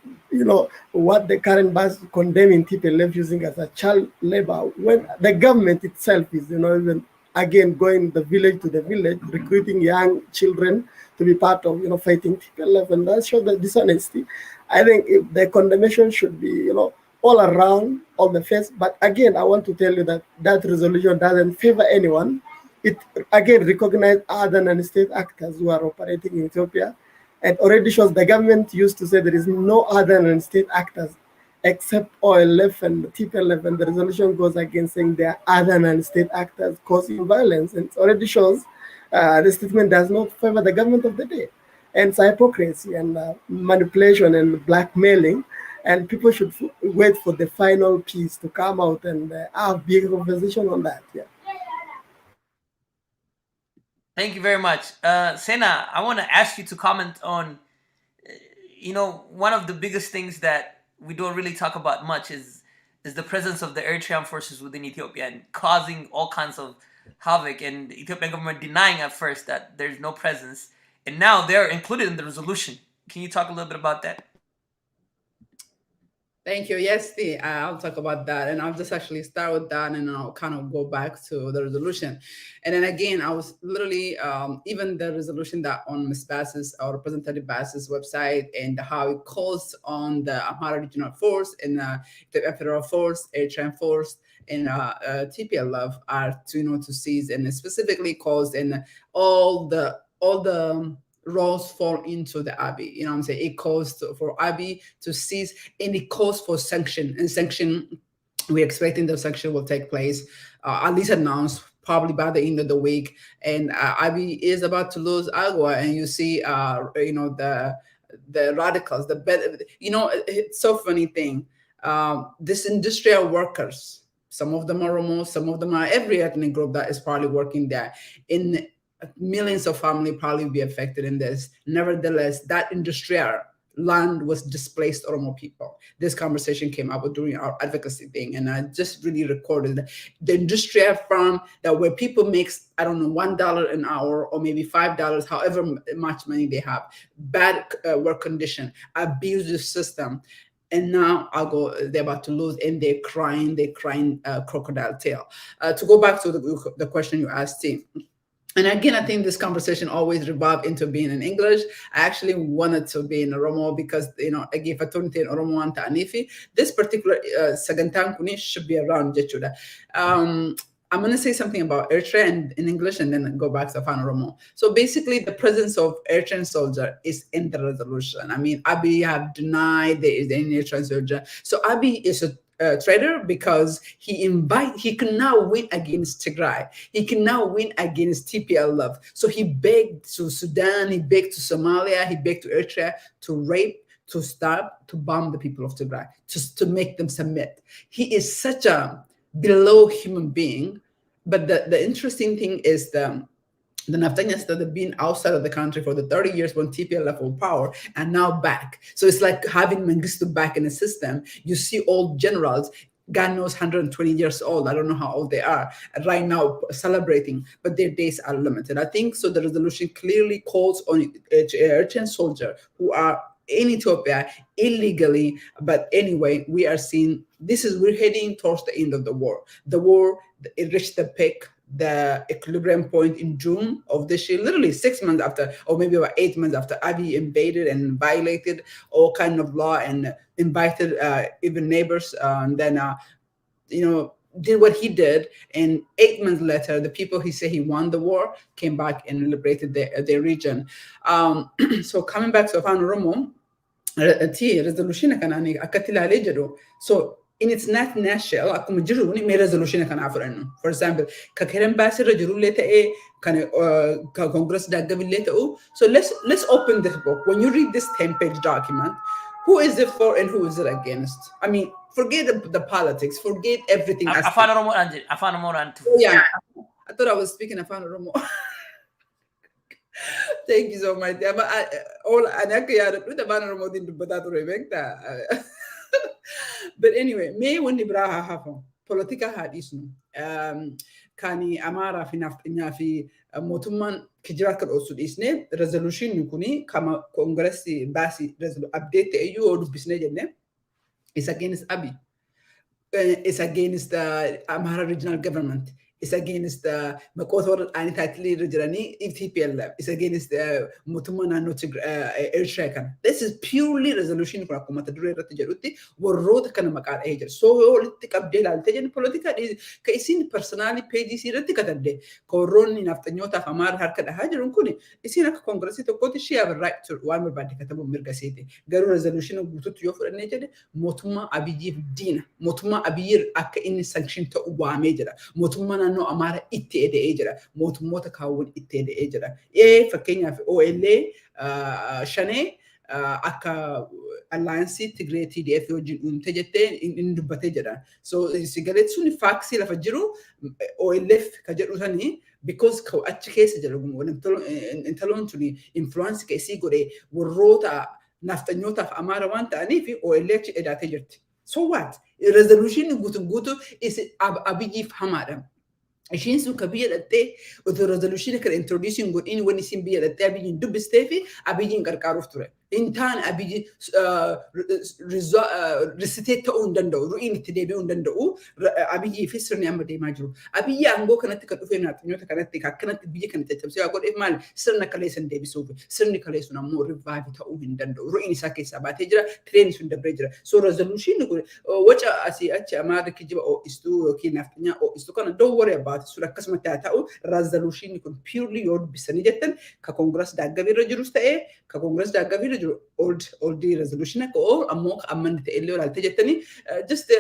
what the current bus condemning TPLF using as a child labor, when the government itself is even again going the village to the village, recruiting young children to be part of fighting TPLF, and that shows the dishonesty. I think the condemnation should be all around, on the face. But again, I want to tell you that that resolution doesn't favor anyone. It again recognizes other non-state actors who are operating in Ethiopia, and already shows the government used to say there is no other non-state actors except OLF and TPLF, and the resolution goes against saying there are other non-state actors causing violence, and it already shows the statement does not favor the government of the day. And it's hypocrisy and manipulation and blackmailing, and people should wait for the final piece to come out and have big conversation on that. Yeah. Thank you very much. Sena, I want to ask you to comment on, one of the biggest things that we don't really talk about much is the presence of the Eritrean forces within Ethiopia and causing all kinds of havoc, and the Ethiopian government denying at first that there's no presence. And now they're included in the resolution. Can you talk a little bit about that? Thank you. Yes, I'll talk about that. And I'll just actually start with that, and I'll kind of go back to the resolution. And then again, I was literally, even the resolution that on Ms. Bass's or Representative Bass's website, and how it calls on the Amhara Regional Force and the Federal Force, Eritrean Force, and TPLF are to seize, and specifically calls in all the roles fall into the Abiy. What I'm saying? It calls for Abiy to seize, and it calls for sanction. And sanction, we're expecting the sanction will take place, at least announced probably by the end of the week. And Abiy is about to lose Agua, and you see, the radicals, it's so funny thing. This industrial workers, some of them are Oromo, some of them are every ethnic group that is probably working there. In millions of families probably be affected in this. Nevertheless, that industrial land was displaced Oromo people. This conversation came up during our advocacy thing, and I just really recorded the industrial farm that where people makes, I don't know, $1 an hour or maybe $5, however much money they have, bad work condition, abusive system. And now they're about to lose, and they're crying crocodile tail. To go back to the question you asked, Tim. And again, I think this conversation always revolved into being in English. I actually wanted to be in Oromo because, again, if I told you in Oromo and Anifi, this particular Sagantan Kuni should be around Jechuda. I'm going to say something about Eritrea in English, and then go back to Afan Oromo. So basically, the presence of Eritrean soldier is in the resolution. I mean, Abiy have denied there is any Eritrean soldier. So Abiy is a traitor because he can now win against Tigray. He can now win against TPLF. So he begged to Sudan, he begged to Somalia, he begged to Eritrea to rape, to stop, to bomb the people of Tigray, to make them submit. He is such a below human being. But the interesting thing is the Naftanyas that have been outside of the country for the 30 years when TPLF were power and now back. So it's like having Mengistu back in the system. You see old generals, God knows 120 years old. I don't know how old they are right now celebrating, but their days are limited. I think so. The resolution clearly calls on Eritrean soldiers who are in Ethiopia illegally. But anyway, we are seeing we're heading towards the end of the war. The war, it reached the peak, the equilibrium point in June of this year, literally 6 months after, or maybe about 8 months after Abiy invaded and violated all kind of law and invited even neighbors, and then did what he did. And 8 months later, the people he said he won the war came back and liberated their region. So coming back to Afan Oromo, resolution so in its nutshell, akkuma jiru ni me resolution kana furannu. For example, ka keren basi rajulu leta kana Congress daggabil leta. So let's open this book. When you read this 10-page document, who is it for and who is it against? I mean, forget the politics, forget everything. Afan Oromo Anjil, Afan Oromo Antu. Yeah, I thought I was speaking Afan Oromo. Thank you so much. But anyway, me when the braha happen, politica had isnu. Kani amara fi motuman kijirat also isne resolution yukuni kama congressi basi update EU or business is against Abiy. It's against the Amhara regional government. It's against the Makothor Anitatli Rajani, TPLF. It's against the Mutumana Eritrea. This is purely resolution for Akumatadure Ratajaruti, were wrote Kanamakar agent. So, take up Dela Altajan politica is Kaisin personally paid this Raticatade, Coroni after Nyota Hamar Harkat Hajarun Kuni. It's in a congress to Kotishi have a right to one by Katabu Mirga City. Garu resolution of Butu Yofor Nature, Motuma Abiji Dina, Motuma Abir Aka in sanction to Uwa Major, Motumana no amara itte ede ejira motumota kawun itte ede ejira fakenya OLA shane aka alliance Tigray TDF wajin tejete in dubbate jira. So sigaret suni faxi la fajiru OLF kajeru tani because ko achi case jira gumo intalon tuni influence ke sigore warrota naftanyota fa amara wanta ani fi OLF edate jirti. So what? Resolution gutu is Abiy Hamada. Ishin su kabia that they with the resolution can introducing good in when you see that they begin do bestefi abijin karkaruf ture in tan abiji recitate to undando ruin today be undando abiji fisr ni amade majru abiyi ango kanat ka dufe na nyota kanat ka kanat biji kanat tabse agod e mal sirna kalesan de bisu sirni kalesuna mo revive to undando ruin sake sabate jira train sun de brejira. So resolution which asi acha amade kijiba o istu kinafnya o istu kana don't worry about sura kasmata ta'u resolution kun purely your bisani jetten ka congress da gavir jirus ta'e ka congress da gavir old resolution ko amok amman ta'ello la tajettani just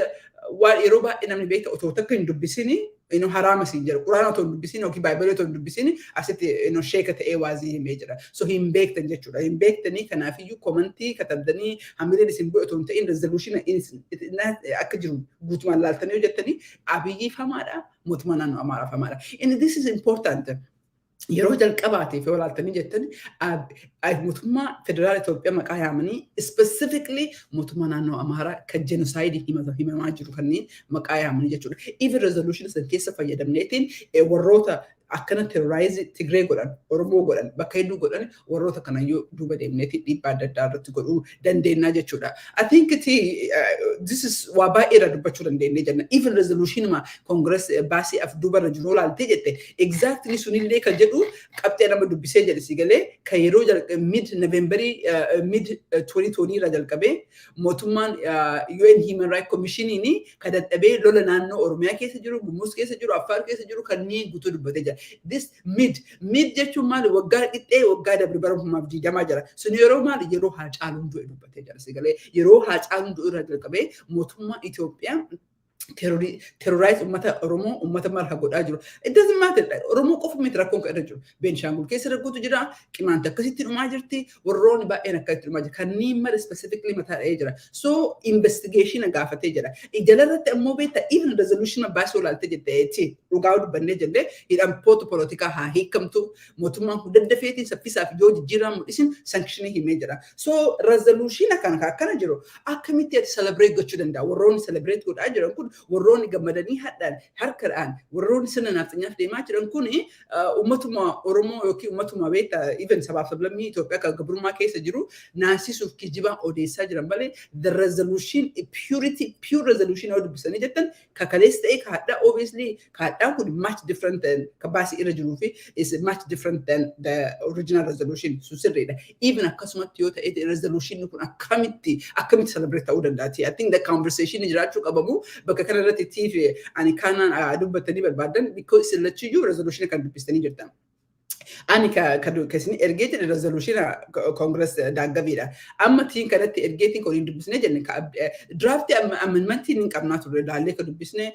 while Yoruba in amni beta ototakin dubbisini harama sinjero qur'ana to dubbisini o ki bible to dubbisini asete sheka ta'e wazi mejra. So him baked and jechura him baked ni kana fi you commenti katabdani hamile simbo to in resolution in akajru gutman la tani jettani Abiy famara mutmana no amara famara. And this is important. يروج القباتي في ولاية نيجتن متما فدرال إثيوبيا مكايا مني specifically متما نانو أمارا كجنوسايد هما ما جرو كني مكايا مني جتشون even resolutions in case of يدمنيتين وروتا أكنا terrorize Tigray goran Oromo goran Bakaidu goran warota kana yo duba demneti di bada dara to go then de naja chuda. I think this is waba era duba chuda de neja even resolution ma congress basi af duba rajula tejete exactly sunil le ka jedu kapte na du biseje sigale kayro mid November mid 2020 rajal kabe motuman UN Human Rights Commission ni kada tabe lola nanno oromia kese juru gumus kese juru afar kese juru kanni gutu duba this mid jechu mal wagga ite wagga da bribarum mabdi jama jara so yero mal yero hacalum do edu bate jara sigale yero hacalum do radal kabe motumma Ethiopia terrorize ummata Oromoo ummata marha godhaa jiru. It doesn't matter. Oromoo qofa miti rakkoon kan irra jiru. Beenishaangul keessa rakkotu jira. Qimaanta akkasitti dhumaa jirti. Warroonni baay'een akkasitti dhumaa jira. Kanneen mara specifically mataa dha'ee jira. So investigation gaafatee jira. Jalarratti ammoo beektaa even resolution baasuu ilaalte jettee dhugaa dubbannee jennee hidhamtoota polotikaa haa hiikamtu mootummaan daddafeetiin saffisaaf yoo jijjiiramu mul'isin sanctionii himee jira. So resolution akkana jiru. Akkamitti ati celebrate gochuu danda'a? Warroonni celebrate godhaa jiran kun warroonni gammadanii hadhaan harkadhaan warroonni sirna nafxanyaaf deemaa jiran kun ummatuma Oromoo yookiin ummatuma beektaa even sabaaf sablammii Itoophiyaa kan gabrummaa keessa jiru naasisuuf kijibaa odeessaa jiran malee the resolution pure resolution yoo dubbisanii jettan kakalees ta'ee kaadhaa obviously kaadhaan kun much different than kabaasii irra jiruu fi is much different than the original resolution sirriidha. Even akkasumatti yoo ta'e resolution kun akkamitti celebrate ta'uu danda'a. I think the conversation jiraachuu qabamu bakka kana irratti TV ani kanan dubbatanii barbaadan because lachiyyuu resolution kan dubbistanii jirtan. Ani kasini ergeeti resolution Congress daaggaviidha. Amma tiin kanatti ergeetiin kun dubbisnee jenne draft amendment hin qabnaa turre daallee ka dubbisnee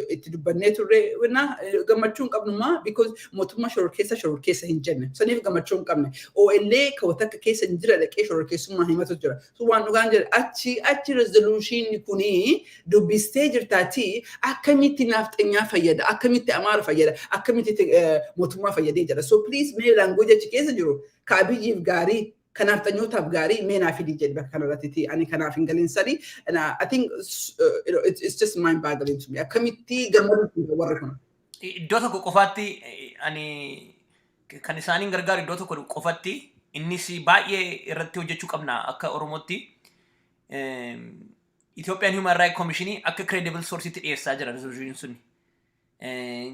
itti dubbannee turre na gammachuu hin qabnumaa because mootummaa shororkeessa hin jenne. Saniif gammachuu hin qabne. OLA ka watakka keessa hin jira dhaqee shororkeessummaa himatu jira. So waan dhugaan jira achi resolution kuni dubbistee jirtaati akkamitti nafxanyaa fayyada akkamitti amaara fayyada akkamitti mootummaa fayyadee jira. So please mee language achi keessa jiru ka abiyyiif gaarii kanaaf xanyootaaf gaarii mee naaf hidii jedha kana irratti ani kanaaf hin galin sadi and I think it's just mind boggling to me akkamitti gammadu warra kana iddoo tokko qofaatti ani kan isaaniin gargaaru iddoo tokko qofaatti innis baay'ee irratti hojjechuu qabna akka Oromootti Ethiopian Human Rights Commission akka credible source itti dhiyeessaa jira resolution sun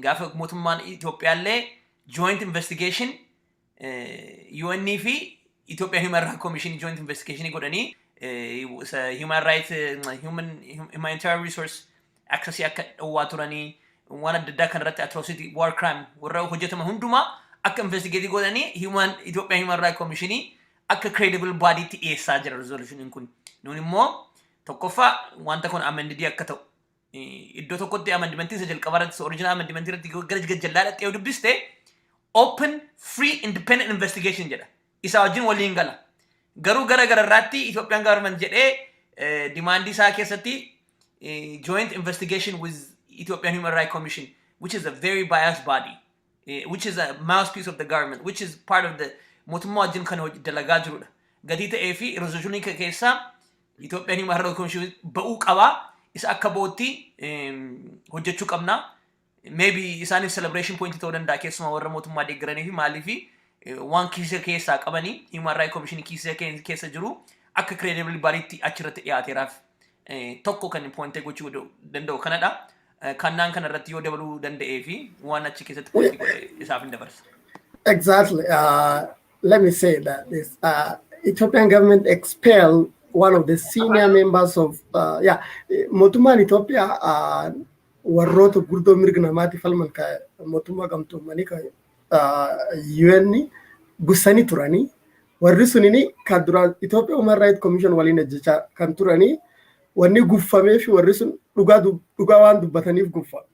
gaafa mootummaan Itoophiyaallee joint investigation UN fi Ethiopian Human Rights Commission joint investigation godhanii humanitarian resource access akka dhowwaa turanii waan adda addaa kan irratti atrocity war crime warra hojjetama hundumaa akka investigate godhanii Ethiopian Human Rights Commission akka credible body itti dhiyeessaa jira resolution kun nuun immoo tokkoffaa wanta kun amended akka ta'u iddoo tokkotti amendment isa jalqabarratti original amendment irratti gara jallaadhaatti yoo dubbiste open free independent investigation jedha isa wajjin waliin gala garuu gara irratti Ethiopian government jedhee demand isaa keessatti joint investigation with Ethiopian Human Rights Commission which is a very biased body which is a mouthpiece of the government which is part of the mootummaa wajjin kan dalagaa jirudha gatii ta'ee fi resolution keessa Ethiopian Human Rights Commission ba'uu qaba isa akka bootti hojjechuu qabna maybe isaaniif celebration point ta'uu danda'a keessumaa warra mootummaa deeggaranii fi maalii fi waan kiisa keessaa qabanii Human Rights Commission kiisa keessa jiru akka credible bariitti achirratti dhiyaateeraaf tokko kan point gochuu danda'u kanadha kannaan kana irratti yoo dabaluu danda'ee fi waan achi keessatti point godhe isaaf hin dabarsa. Exactly. Let me say that this Ethiopian government expelled one of the senior members of mootummaan Itoophiyaa warroota gurguddaa mirga namaatiif falman ka mootummaa gamtoomanii ka UN gussanii turanii warri sunini kan duraan Ethiopia Human Rights Commission waliin hojjechaa kan turanii wanni guffamee fi warri sun dhugaa waan dubbataniif guffa.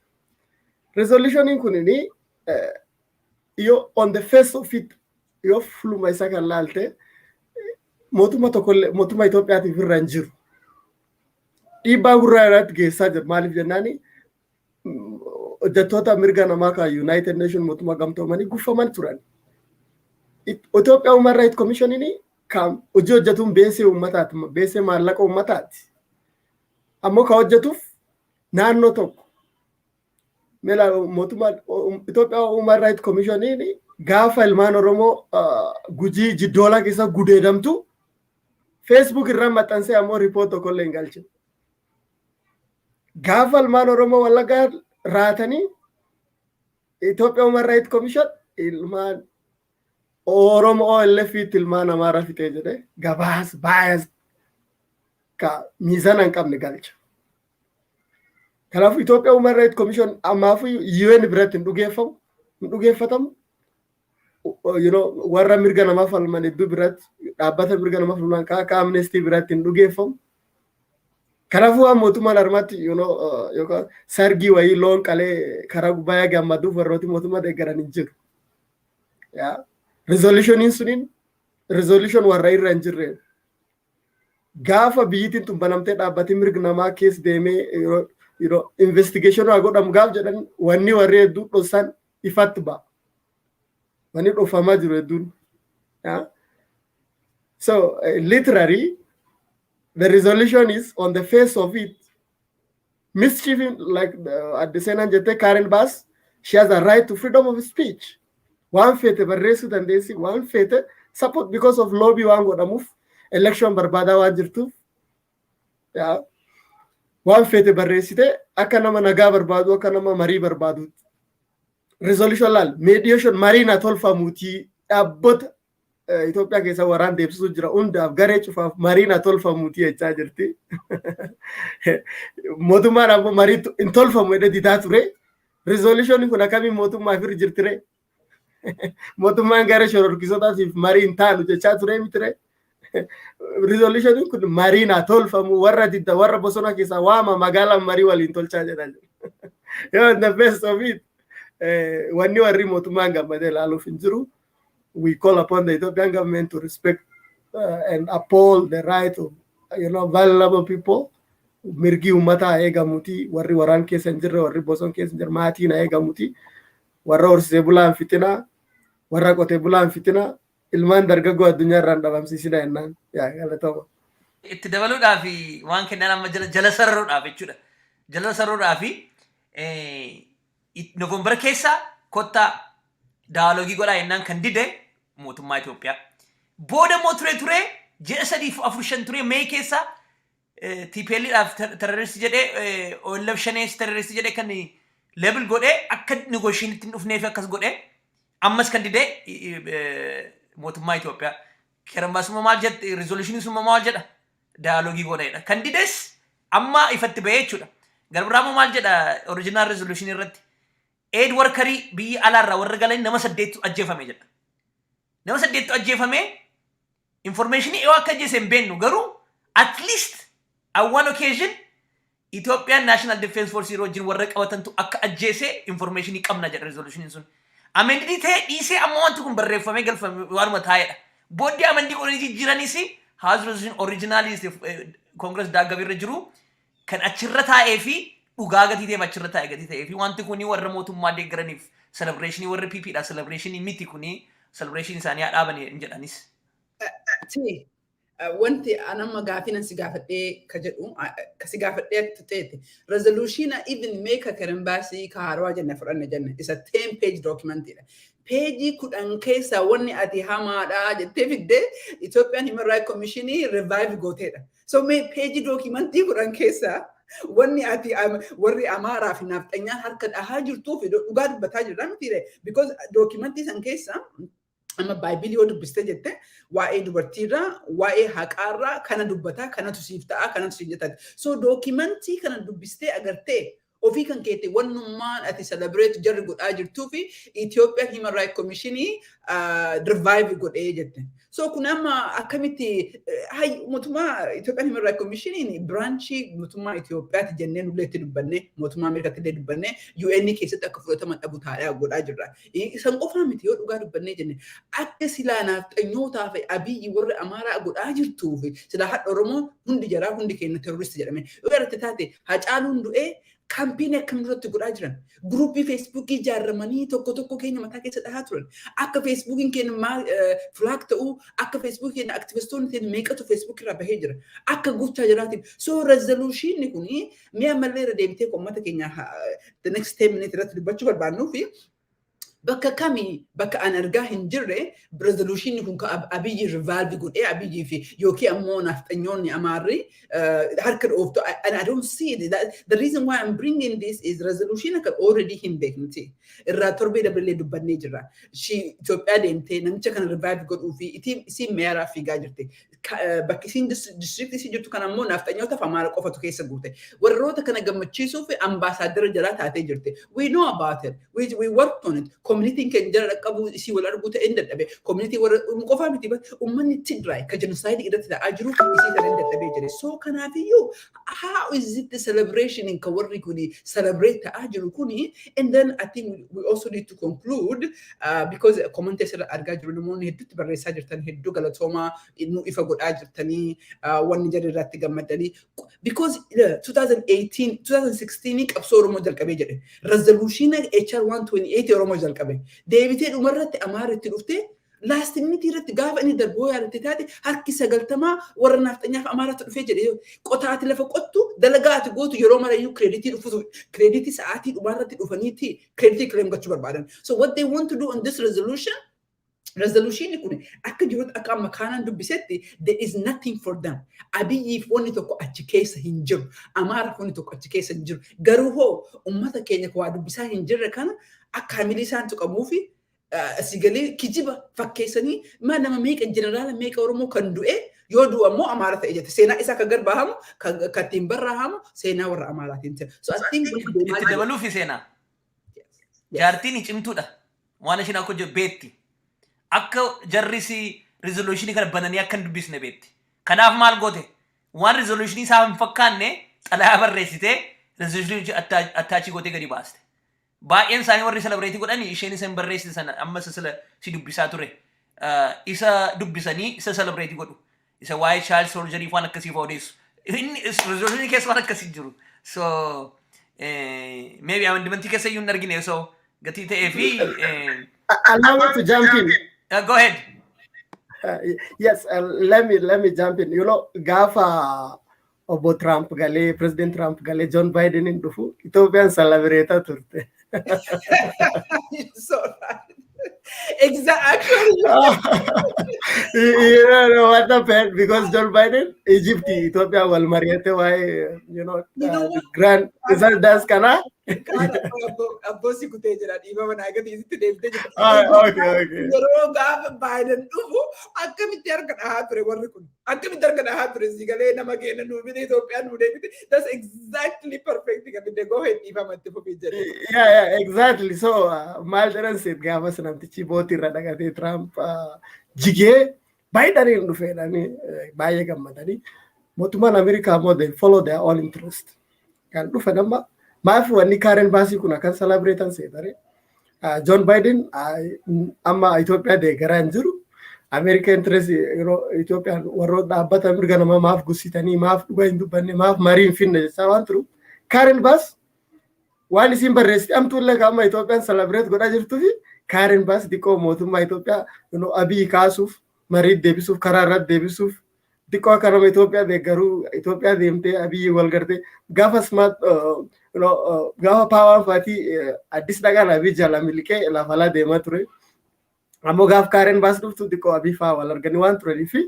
Resolutionin kunini yo on the face of it yo fluma isa kan laalte mootummaa tokkollee mootummaa Itoophiyaatiif irra hin jiru. Dhiibbaa gurraa irratti geessaa jira maaliif jennaani hojjettoota mirga namaa kan United Nations mootummaa gamtoomanii guffaman turan. Ethiopia Human Rights Commission kan hojii hojjetuun beesee uummataati beesee maallaqa uummataati. Ammoo kan hojjetuuf naannoo tokko mela mootummaa Ethiopia Human Rights Commission gaafa ilmaan Oromoo Gujii Jiddoola keessa gudeedamtu Facebook irra maxxansee ammoo report tokkollee hin galchine. Gaafa ilmaan Oromoo Wallaggaa raatanii Ethiopia Human Rights Commission ilmaan Oromoo OLF ilmaan Amaaraa fitee jedhee gabaas baay'as ka miizaan hin qabne galcha. Kanaafuu Ethiopia Human Rights Commission ammaafuu UN biratti hin dhugeeffatamu. Warra mirga namaa falman hedduu biratti dhaabbata mirga namaa falman ka Amnesty biratti hin dhugeeffamu. Kanaafuu waan mootummaan armatti yookaan sargii wayii loon qalee karaa gubbaa gammaduuf warrooti mootummaa deeggaran hin jiru. Resoluutioniin suniin resolution warra irra hin jirre. Gaafa biyyitiin tun banamtee dhaabbatee mirga namaa keessa deemee investigation haa godhamu gaaf jedhan wanni warri hedduu dhossan ifatti ba'a. Wanni dhofamaa jiru hedduun. So literally, the resolution is on the face of it mischieving, like at the same time, Karen Bass, she has a right to freedom of speech. One fete barresu dandeessi, one fete support because of lobby waan godhamuuf election barbaadaa waan jirtuuf waan fete barreessite akka nama nagaa barbaadu akka nama marii barbaadu resolution laal mediation mariin haa tolfamuutii dhaabbata Itoophiyaa keessa waraan deebisuu jira hundaaf garee cufaaf mariin haa tolfamuutii jechaa jirti. Mootummaan ammoo marii hin tolfamu jedhee didaa ture. Resolution kun akkamiin mootummaaf irra jirtire? Mootummaan garee shororkiisotaatiif marii hin taanu jechaa ture mitire. Resolution kun mariin haa tolfamu warra didda warra bosona keessaa waama magaalaan marii waliin tolchaa jedha. In the best of it wanni warri mootummaan gammadee ilaaluuf hin jiru. We call upon the Ethiopian government to respect and uphold the right of vulnerable people. Mirgi ummata eegamuti warri waraan keessa hin jirre warri boson keessa hin jirre maatiin eegamuti warra horsee bulaan fitina warra qotee bulaan fitina ilmaan dargaggoo addunyaa irraan dhabamsiisina jennaan galatama. Itti dabaluudhaaf waan kennan amma jala sarruudhaaf jechuudha. Jala sarruudhaaf Noovembar keessa kottaa daaloogii godhaa jennaan kan dide mootummaa Itoophiyaa. Booda immoo ture ji'a 3-4 ture mee keessa TPL'dhaaf terroristi jedhee OLF shanees terroristi jedhee kan level godhee akka negotiationitti dhufneef akkas godhee ammas kan dide mootummaa Itoophiyaa. Kerambaasuma maal jedhe resolutionii summa maal jedha daaloogii godheedha. Kan dides amma ifatti bahee jechuudha. Garbiraamo maal jedha original resolution irratti aid workerii biyyi alaarraa warra galan nama 8 ajjeefame jedha. Nama 8 ajjeefame information yoo akka ajjeese hin beeknu garuu at least at one occasion Ethiopian National Defense Force yeroo jiru warra qabatantu akka ajjeese information qabna jedha resolution sun. Amendii ta'e dhiisee amma wanti kun barreeffamee galfame waanuma taa'edha. Booddee amendii qorii jiranis house resolution original is Congress daagabirra jiru kan achirra taa'ee fi dhugaa gatii ta'e achirra taa'ee gatii ta'ee fi wanti kuni warra mootummaa deeggaraniif celebration warra PP dha celebration miti kuni celebration isaanii dhaaban hin jedhanis. Wanti anamma gaafina si gaafadhee ka jedhu ka si gaafadhee ta'eeti resolution even make a Kirimbasii ka Harawaa jenne fudhanne jenne is a 10-page document dha. Page kudhan keessa wanni ati hamaadha jettee fidde Ethiopian Human Rights Commission revive gooteedha. So me page document kudhan keessa wanni ati warri Amaaraa fi Nafxanyaan harka dhahaa jirtuu fi dhugaa dubbataa jirra mitiire because document san keessa amma Baayibilii yoo dubbiste jette waa'ee dubartiirraa waa'ee haqaarraa kana dubbataa kanatu siif ta'a kanatu siif jetta. So documentii kana dubbistee agartee ofii kan keette wannummaan ati celebrate jarri godhaa jirtuu fi Ethiopian Human Rights Commission revive godhee jette. So kun amma akkamitti mootummaa Ethiopian Human Rights Commission branchii mootummaa Itoophiyaatti jennee nullee itti dubbanne mootummaa Ameerikaatti illee dubbanne UN keessatti akka fudhataman dhabu taa'ee godhaa jirra. Isan qofaa miti yoo dhugaa dubbannee jenne akka silaa naaftanyootaa fi Abiyyi warri Amaaraa godhaa jirtuu fi silaa hadha Oromoo hundi jaraa hundi keenya terroristi jedhame. Yoo irratti taate Hacaaluun du'ee campaign akkamirratti godhaa jiran groupii Facebookii ijaarramanii tokko keenya mataa keessa dhahaa turan akka Facebookiin keenya flag ta'uu akka Facebookiin keenya aktivistoonni keenya meeqatu Facebook irraa bahee jira akka gochaa jiraatiin so resolution kuni mi'a mallee irra deebitee uummata keenya the next 10 minutes irratti dubbachuu barbaannuu fi bakka kamii bakka an argaa hin jirre resolution kun ka Abiyyi revive godhee Abiyyi fi yookiin ammoo nafxanyoonni Amaarri harka dhooftu and I don't see it. The reason why I'm bringing this is resolution kan already hin beeknuti irraa torbee dabalee dubbannee jirra. Itoophiyaa deemtee namicha kana revive godhuu fi isiin meeraa fiigaa jirti. Bakki isiin districtii isii jirtu kan ammoo nafxanyoota fi Amaara qofatu keessa guute. Warroota kana gammachiisuu fi ambaasaadara jalaa taatee jirti. We know about it. We worked on it. community kan jara qabu isi wal argu ta inda dabe community war qofa miti ba ummanni Tigray ka genocide idatti da ajru isi ta inda dabe jere so kana fi you how is it the celebration in kawarri kuni celebrate ta ajru kuni and then I think we also need to conclude because commentators arga jiru namoonni hedduutti barreessaa jirtan hedduu galatooma innu ifa godhaa jirtanii wanni jara irratti gammadanii because 2016 qabsoo Oromoo jalqabee jedhe resolution HR 128 Oromoo jalqabe deebitee dhumarratti Amaaritti dhuftee last minute irratti gaafa inni darboo yaadatti taate harki 90 warra naftanyaaf Amaaraatti dhufee jedhe qotaati lafa qottu dalagaati gootu yeroo marayyuu kreditii dhufutu kreditii sa'aatii dhumarratti dhufaniiti kreditii claim gochuu barbaadan so what they want to do on this resolution kun akka jirutti akka amma kaanaan dubbisetti there is nothing for them abiyyiif wanni tokko achi keessa hin jiru Amaaraaf wanni tokko achi keessa hin jiru garuu hoo ummata keenya waa dubbisaa hin jirre kana akka hamilee isaan tuqamuufi sigalee kijiba fakkeessanii maa nama meeqa jeneraala meeqa Oromoo kan du'e yoo du'u ammoo Amaara ta'e jette seenaa isaa ka garbaahamu ka ittiin barraahamu seenaa warra Amaaraatiin ta'e so I think itti dabaluufi seenaa jaartiin cimtuudha waan ishiin akka hojjetu beetti akka jarrisi resolution kana bananii akka hin dubbisne beetti kanaaf maal goote waan resolution isaa hin fakkaanne xalayaa barreessitee resolution attaachi gootee gadi baaste baay'een isaanii warri celebrate godhanii isheen isa hin barreessite sana amma si dubbisaa ture isa dubbisanii isa celebrate godhu isa waa'ee child soldier waan akkasiif odeessu inni resolution keessa waan akkasii jiru so maybe amendment keessa iyyuu hin argine so gatii ta'ee fi allow me to jump in. Go ahead. Yes, let me jump in. You know, Gafa Obo Trump Gale, President Trump Gale, John Biden in Dufu, Ethiopian celebrator turte. So exactly. You know what happened? Because John Biden, Egypt, Ethiopia, will marry why the grand result does kana. Abbosi kutee jira dhiiba manaa gadi isitti deemtee jirti. Okay. Yeroo gaafa Biden dhufu akkamitti harka dhahaa ture warri kun akkamitti harka dhahaa ture sigalee nama keenya nuu bite Itoophiyaan nuu deebite that's exactly perfect gamide go ahead dhiiba matti fufii jedhe. Yeah, exactly. So maal jedhan seet gaafa sanamtichi bootii irra dhagatee Trump jigee Bideniin dhufeedhani baay'ee gammadanii mootummaan Ameerikaa immoo they follow their own interest. Kan dhufe nama maaf wanni Karen Baasii kun akan celebrate seetare John Biden amma Itoophiyaa deeggaraan jiru America interest Itoophiyaan warroota dhaabbata mirga namaa maaf gussitanii maaf dhugaa hin dubbanne maaf marii hin finne jechaa waan turu Karen Baas waan isin barreessite amtuullee amma Itoophiyaan celebrate godhaa jirtuu fi Karen Baas diqoo mootummaa Itoophiyaa Abiy kaasuuf marii deebisuuf karaa irratti deebisuuf diqoo kanama Itoophiyaa deeggaruu Itoophiyaa deemtee Abiy wal gartee gaafa smart gaafa paawaan faatii addis dhagaan Abiy jala milikee lafalaa deemaa ture. Ammoo gaaf Karen Baas dhuftu diqoo Abiy faa wal arganii waan turanii fi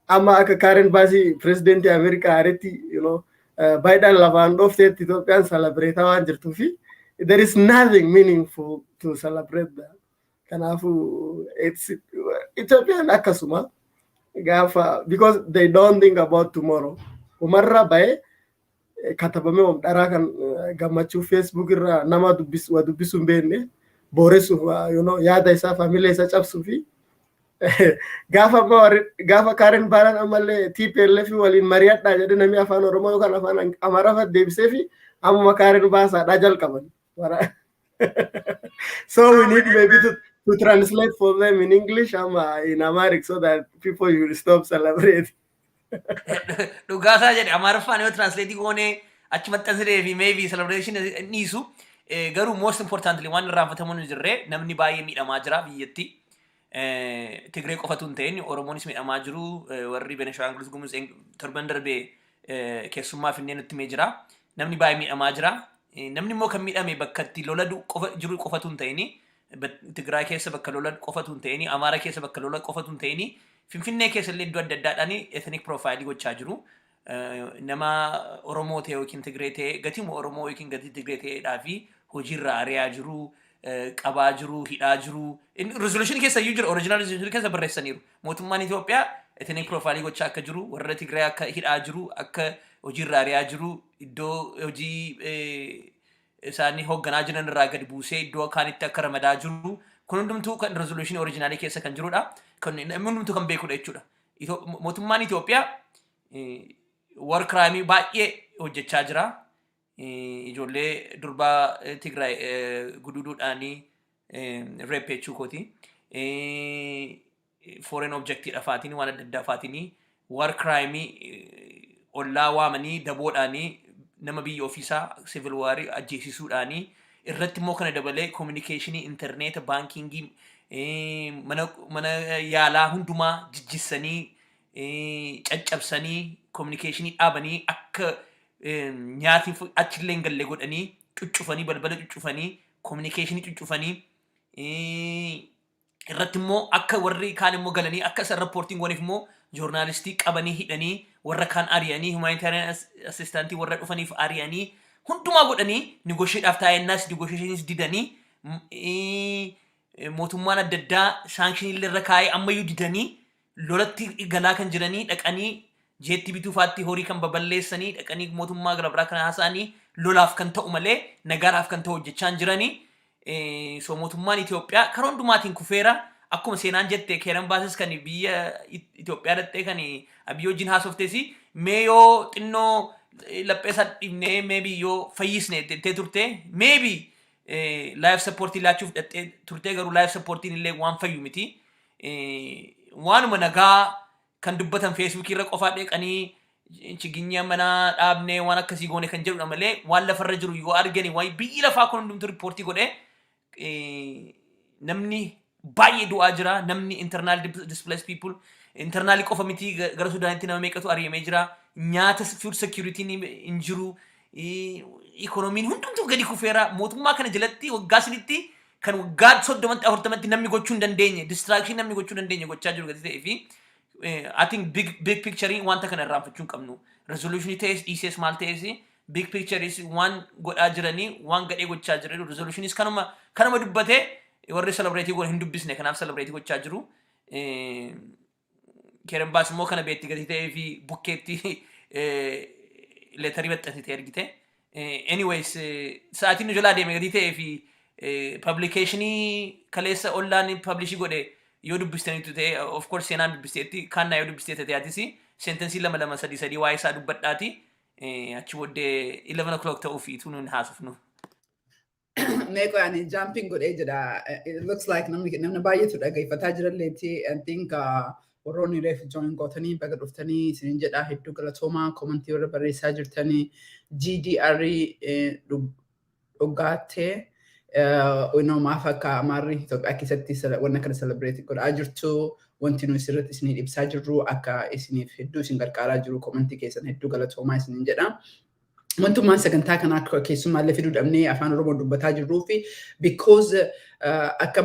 amma akka Karen Baasii pirezidentii Ameerikaa areetti Biden lafaan dhofteetti Itoophiyaan celebrate waan jirtuu fi there is nothing meaningful to celebrate that. Kanaafu Ethiopian akkasuma gaafa because they don't think about tomorrow. Umarra bae katabame dharaa kan gammachuu Facebook irra nama dubbisu hin beekne booressuuf yaada isaa familia isaa cabsuu fi gaafa Karen Baran ammallee TPLF waliin mari'adhaa jedhe namni afaan Oromoo yookaan afaan Amaaraaf deebisee fi amma Karen Baasaadhaa jalqaban. So we need maybe to translate for them in English and in Amharic so that people will stop celebrating. Dhugaasaa jedhe Amaariffaan yoo translate goone achi maxxansiree fi maybe celebration niisu garuu most importantly waan irraanfatamuun hin jirre namni baay'ee miidhamaa jira biyyatti. Tigree qofatu hin ta'in Oromoonis miidhamaa jiru warri Beneshaangul Gumuz torban darbee keessummaa finnee nutti mee jira namni baay'ee miidhamaa jira namni immoo kan miidhame bakka itti lola jiru qofatu hin ta'in Tigraay keessa bakka lola qofatu hin ta'in Amaara keessa bakka lola qofatu hin ta'in Finfinnee keessa illee iddoo adda addaadhaan ethnic profile gochaa jiru nama Oromoo ta'e yookiin Tigree ta'e gatii Oromoo yookiin gatii Tigree ta'eedhaa fi hojiirra ari'aa jiru qabaa jiru hidhaa jiru resolution keessa iyyuu jira original resolution keessa barreessaniiru mootummaan Itoophiyaa ethnic profile gochaa akka jiru warra Tigree akka hidhaa jiru akka hojiirra ari'aa jiru iddoo hojii isaanii hoogganaa jiran irraa gadi buusee iddoo kaanitti akka ramadaa jiru kun hundumtuu kan resolution originalii keessa kan jirudha kan namni hundumtuu kan beekudha jechuudha mootummaan Itoophiyaa war crime baay'ee hojjechaa jira ijoollee durbaa Tigraay guduudhaanii rape jechuu kooti foreign objective afaatiin waan adda addaa afaatiin war crime ollaa waamanii daboodhaanii nama biyya ofiisaa civil war ajjeesisuudhaanii irratti immoo kana dabalee communication internet banking mana yaalaa hundumaa jijjissanii caccabsanii communication dhaabanii akka nyaati achillee hin galle godhanii cuccufanii balbala cuccufanii communication cuccufanii irratti immoo akka warri kaan immoo galanii akka san reporting waniif immoo journalistii qabanii hidhanii warra kaan ari'anii humanitarian assistant warra dhufaniif ari'anii hundumaa godhanii negotiate'aaf taa'ennaas negotiations didanii mootummaan adda addaa sanction illee irra kaa'ee ammayyuu didanii lolatti galaa kan jiranii dhaqanii jeetti bituufaatti horii kan baballeessanii dhaqanii mootummaa gara biraa kan haasa'anii lolaaf kan ta'u malee nagaadhaaf kan ta'u hojjechaan jiranii so mootummaan Itoophiyaa karaa hundumaatiin kufeera akkuma seenaan jette keeran baasis kan biyya Itoophiyaa dhattee kan abiyyi wajjin haasofteesi mee yoo xinnoo lapheessa dhibnee maybe yoo fayyisne jettee turte maybe life support ilaachuuf dhattee turte garuu life supportiin illee waan fayyu miti waanuma nagaa kan dubbatan Facebook irra qofaa dheeqanii chiginya mana dhaabne waan akkasii goone kan jedhudha malee waan lafarra jiru yoo argani wayi biyyi lafaa kun hundumtu riippoortii godhe namni baay'ee du'aa jira namni internal displaced people internal qofa miti gara Sudaanitti nama meeqatu ari'amee jira nyaata food security hin jiru economiin hundumtu gadi kufeera mootummaa kana jalatti waggaa sinitti kan waggaa 30-40 namni gochuu hin dandeenye distraction namni gochuu hin dandeenye gochaa jiru gadi ta'ee fi I think big picture wanta kana irraanfachuu qabnu resolution ta'es dhiises maal ta'es big picture is waan godhaa jiranii waan gadhee gochaa jiran resolution is kanuma dubbatee warri celebrate godhan hin dubbisne kanaaf celebrate gochaa jiru Keren baas immoo kana beetti gadi ta'ee fi bukkeetti leetarii maxxansitee ergite anyways sa'aatiin nu jalaa deeme gadi ta'ee fi publicationii kaleessa Ollaan publish godhe yoo dubbistanitu ta'e of course seenaan dubbisteetti kaannaa yoo dubbistee ta'atis sentensii 2-2-3 waa'ee isaa dubbadhaati achi booddee 11 o'clock ta'uu fi tunuun haasofnu. Meeqoo ani jumping godhee jira. It looks like namni baay'eetu dhaggeeffataa jiralleetti I think warroonni reef join gootanii baga dhuftanii isinin jedhaa hedduu galatoomaa komentii warra barreessaa jirtanii GDR dhugaattee maaf akka amarri Itoophiyaa keessatti wanna kana celebrate godhaa jirtu wanti nu isirratti isinii ibsaa jirru akka isiniif hedduu isin gargaaraa jiru komentii keessan hedduu galatoomaa isinin jedha. Wantummaan sagantaa kana akka keessumaallee fiduu dhabnee afaan Oromoo dubbataa jirruu fi because akka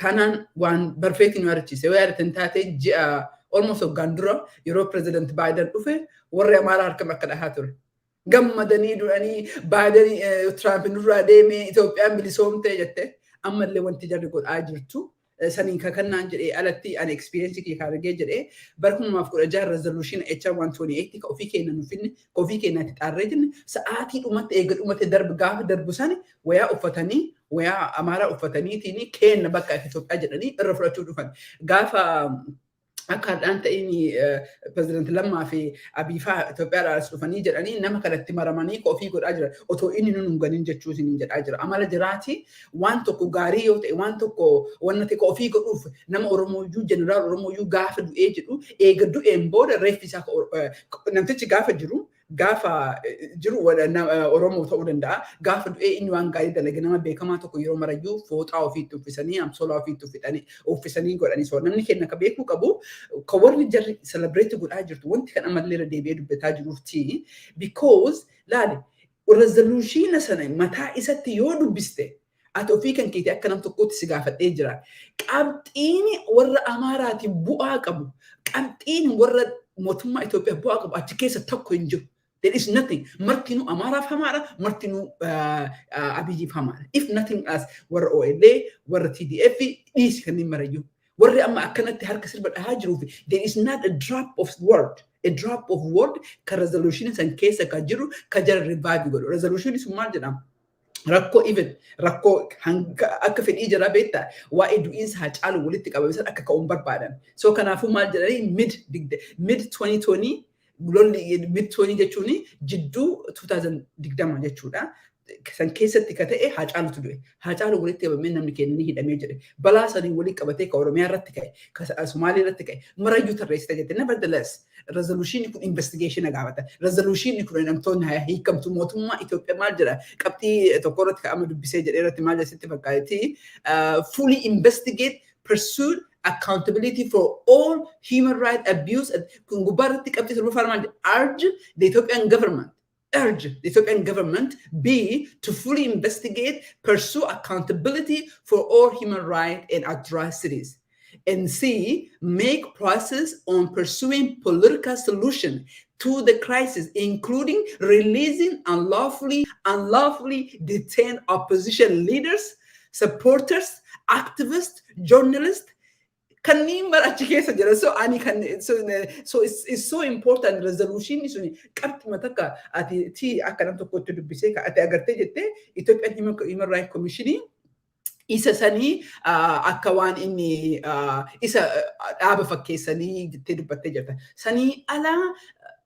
kanaan waan barfeetti nu argisiise yoo yaadatan taate ji'a almost waggaan dura yeroo President Biden dhufe warri Amaaraa harkam akka dhahaa ture. Gammadanii duranii Biden Trump nurraa deemee Itoophiyaan bilisoomtee jette ammallee wanti jarri godhaa jirtu. Saniin kakannaan jedhee alatti ani experience kee kaargee jedhee barkumaaf 16 resolution HR128 ka ofii keenya nufinne ka ofii keenyaatti xaarree jenne sa'aatii dhumatti eega dhumatti gaafa darbu sani wayaa uffatanii wayaa Amaaraa uffataniitiin kenna bakka Itoophiyaa jedhanii irra fudhachuu dhufan gaafa akka dhaan ta'ini President Lammaa fi Abiifaa Itoophiyaadhaas dhufanii jedhanii nama kanatti maramanii ofii godhaa jira otoo inni nun ganin jechuu isiniin jedhaa jira amala jiraati waan tokko gaarii yoo ta'e waan tokko wanna ta'e ofii godhuuf nama Oromooyyuu jeneraal Oromooyyuu gaafa du'ee jedhu eega du'een booda reeffi isaa namtichi gaafa jiru Oromoo ta'uu danda'a gaafa du'ee inni waan gaarii dalage nama beekamaa tokko yeroo marayyuu fooxaa ofiitti uffisanii amsoolaa ofiitti uffisanii godhanii soo namni keenya akka beekuu qabu ka warri jarri celebrate godhaa jirtu wanti kan amallee deebi'ee dubbataa jiruufti because laale resolution sana mataa isatti yoo dubbiste ati ofii kan keetii akka nam tokkotti si gaafadhee jira qabxiini warra Amaaraati bu'aa qabu qabxiini warra mootummaa Itoophiyaa bu'aa qabu achi keessa tokko hin jiru. There is nothing. Martinu Amara Famara, Martinu Abiji Famara. If nothing else, were OLA, were TDF, is can you. Were Amma Akanati Harkasir but Hajrufi. There is not a drop of word. A drop of word, ka resolutions and case a Kajiru, Kajar revive. Resolution is marginal. rakkoo even rakkoo hanga akka fedhii jira beektaa waa'ee du'iinsa Haacaaluu walitti qabamisan akka ka'uun barbaadan. So kanaafuu maal jedhanii mid 2020 lolli mid 20 jechuun jidduu 2020 jechuudha. San keessatti ka ta'e Haacaalutu du'e. Haacaaluu walitti qabamee namni keenya ni hidhamee jedhe. Balaa sanii walitti qabatee ka Oromiyaa irratti ka'e, ka Somaalii irratti ka'e, marayyuu tarreessita jette. Nevertheless, resolution kun investigation gaafata. Resolution kun namtoonni hiikamtu mootummaa Itoophiyaa maal jedha qabxii tokko irratti ka'ama dubbisee jedhee irratti maal jedhasitti fakkaatti fully investigate, pursue accountability for all human rights abuse kun gubbaa irratti qabxii sirba farmaan urge the Ethiopian government B to fully investigate, pursue accountability for all human rights and atrocities. And C, make process on pursuing political solution to the crisis, including releasing unlawfully detained opposition leaders, supporters, activists, journalists. Kanneen achi keessa jira. So it's so important resolution sun qabxii takka ati akka nam tokkotti dubbisee ati agartee jettee Ethiopian Human Rights Commission isa sanii akka waan inni isa dhaaba fakkeessanii jettee dubbattee jirta. Sanii alaa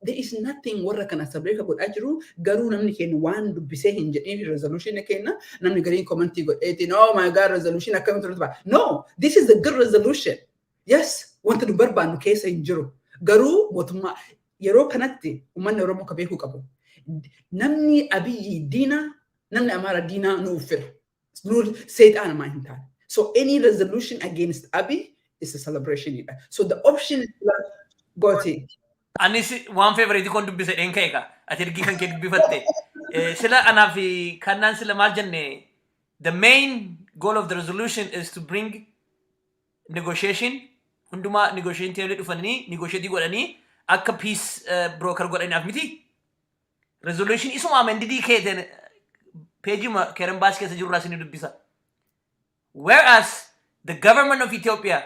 there is nothing warra kana sabree ka godhaa jiru garuu namni keenya waan dubbisee hin jedhin resolution keenya namni gariin commentii godheetiin oh my god resolution akkamitti turte no this is a good resolution. Yes, wanta nu barbaannu keessa hin jiru. Garuu mootummaa yeroo kanatti uummanni Oromoo ka beekuu qabu. Namni Abiyyi diina, namni Amaara diina nu uffira. Nu seexaana maa hin taane. So any resolution against Abiy is a celebration. So the option is go take. Anis waan favorite kon dubbise dheen ka'e ka ati ergii kan kee dubbifatte sila anaa fi kannaan sila maal jenne the main goal of the resolution is to bring negotiation hunduma negotiation table dhufanii negotiate godhanii akka peace broker godhaniif miti resolution isuma amendidi keeten page ma keren bas keessa jiru rasini dubbisa whereas the government of Ethiopia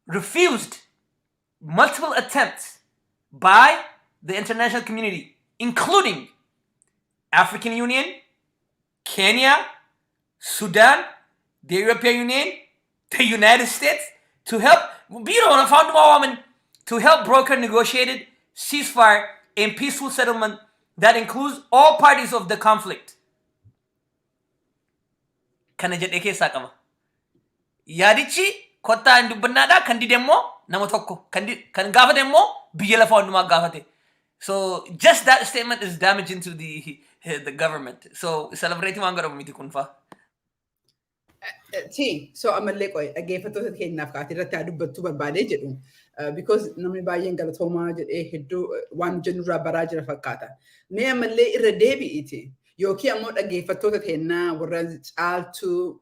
refused multiple attempts by the international community, including African Union, Kenya, Sudan, the European Union, the United States, to help to help broker negotiated ceasefire and peaceful settlement that includes all parties of the conflict. Kana jedhe keessa qaba. Yaadichi kottaa hin dubbannadha kan didemmoo nama tokko kan gaafate immoo biyya lafa hundumaa gaafate. So just that statement is damaging to the government. So celebrating waan godhamu miti kun fa. So amallee qoy dhaggeeffattoota keenyaaf kaati irratti haa dubbattuu barbaadee jedhu because namni baay'een galatoomaa jedhee hedduu waan jennurraa baraa jira fakkaata. Mee amallee irra deebi'iti yookiin ammoo dhaggeeffattoota keenyaa warra caaltuu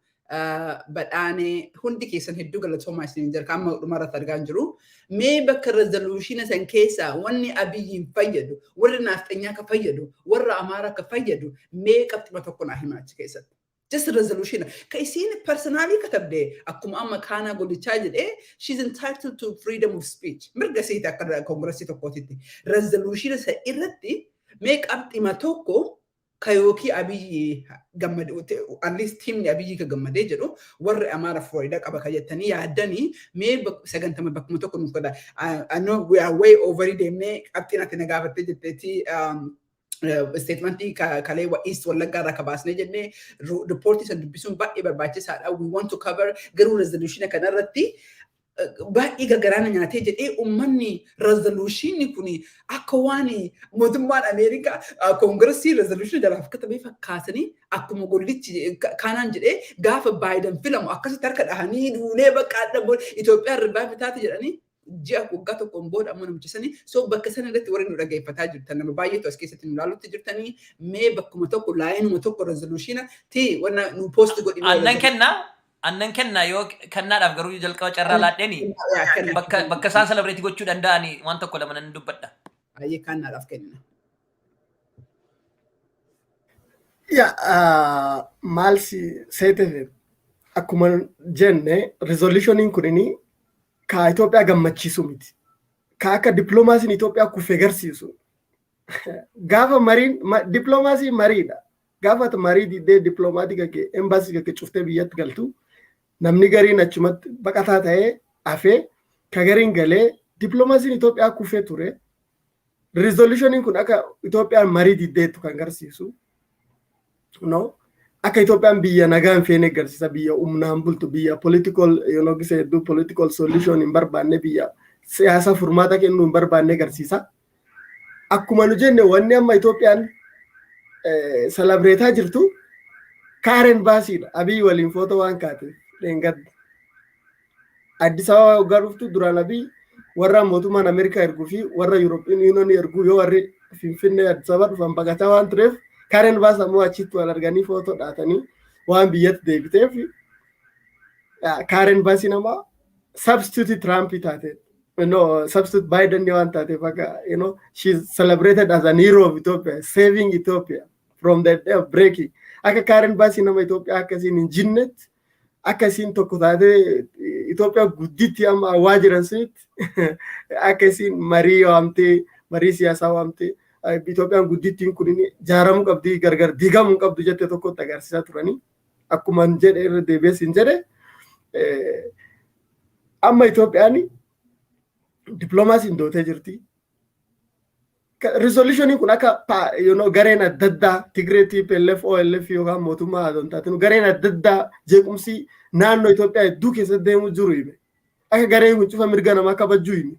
badhaanee hundi keessan hedduu galatoomaa isin jira kan amma dhumarratti argaa jiru. Mee bakka resolution san keessa wanni Abiyyiin fayyadu, warra Nafxanyaa ka fayyadu, warra Amaaraa ka fayyadu mee qabxima tokko naa himaa achi keessatti. Just a resolution. Ka isin personally katabde akkuma amma Kaanaa Golichaa jedhee she's entitled to freedom of speech. Mirga siiti akka kongressii tokkootitti. Resolution sa irratti mee qabxima tokko Kayoki Abiyyi gammade at least teamni Abiyyi ka gammadee jedhu warri Amaara Florida qaba ka jettanii yaaddanii mee sagantama bakkuma tokko nuuf godha. I know we are way over deemnee qabxiin ati na gaafattee jetteetii statementii kalee East Wallaggaa irraa kabaasnee jennee reportii san dubbisuun baay'ee barbaachisaadha. We want to cover garuu resolution kanarratti baay'ee gargaraana nyaatee jedhee uummanni resolution kuni akka waan mootummaan Ameerikaa kongressii resolution jalaaf katabee fakkaatanii akkuma gollichi Kaanaan jedhee gaafa Biden filamu akkasitti harka dhahanii duunee bakka adda Itoophiyaa ribbaa bitaate jedhanii ji'a waggaa tokkoon booda ammoo namichisanii so bakka sana irratti warri nu dhaggeeffataa jirtan nama baay'eetu as keessatti nu ilaalutti jirtanii mee bakkuma tokko laayinuma tokko resolution ti wanna nu post godhine annan kenna yoo kennaadhaaf garuu jalqaba carraa laadheeni bakka isaan celebrate gochuu danda'anii waan tokko lama nan dubbadha. Baay'ee kennaadhaaf kenna. Maal seete akkuma jenne resolutionin kunini ka Itoophiyaa gammachiisu miti. Ka akka diplomaasiin Itoophiyaa kufe garsiisu. Gaafa mariin diplomaasiin mariidha. Gaafa marii diddee dippiloomaatiika kee embaasii kee cuftee biyyatti galtu namni gariin achumatti baqataa ta'ee hafee ka gariin galee dippiloomaasiin Itoophiyaa kufee ture. Resolutionin kun akka Itoophiyaan marii diddeettu kan agarsiisu. No? Akka Itoophiyaan biyya nagaan feene agarsiisa biyya humnaan bultu biyya political political solution hin barbaanne biyya siyaasa furmaata kennuu hin barbaanne agarsiisa. Akkuma nu jenne wanni amma Itoophiyaan salabreetaa jirtu Karen Baasiidha. Abiy waliin footoo waan kaateef dheengadda. Addis Ababa waggaa dhuftu duraan Abiy warra mootummaan Ameerikaa erguu fi warra European Union erguu yoo warri Finfinnee Addis Ababa dhufan baqataa waan tureef Karen Baas ammoo achitti wal arganii footoo dhaatanii waan biyyatti deebiteef Karen Baasiin ammoo substitute Trump taate. No, substitute Biden want that, she's celebrated as an hero of Ethiopia, saving Ethiopia from the day of breaking. Aka Karen Baasi nama Ethiopia akasin in jinnet, akasin tokutade Ethiopia gudditi amma wajiran sit, akasin Marie wamte, Marie siyasa wamte, Ethiopia gudditi kunini jaramu qabdi gargar digamu qabdu jette tokko agarsiisa turani. Akkuma jedhe deebiin jedhe amma Ethiopiaani diplomacy in dote jirti. Resolution kun akka gareen adda addaa Tigray TPLF OLF yookaan mootummaa adoon taatinu gareen adda addaa jeequmsi naannoo Itoophiyaa hedduu keessatti deemu jiru hime. Akka gareen kun cufa mirga namaa kabajuu hime.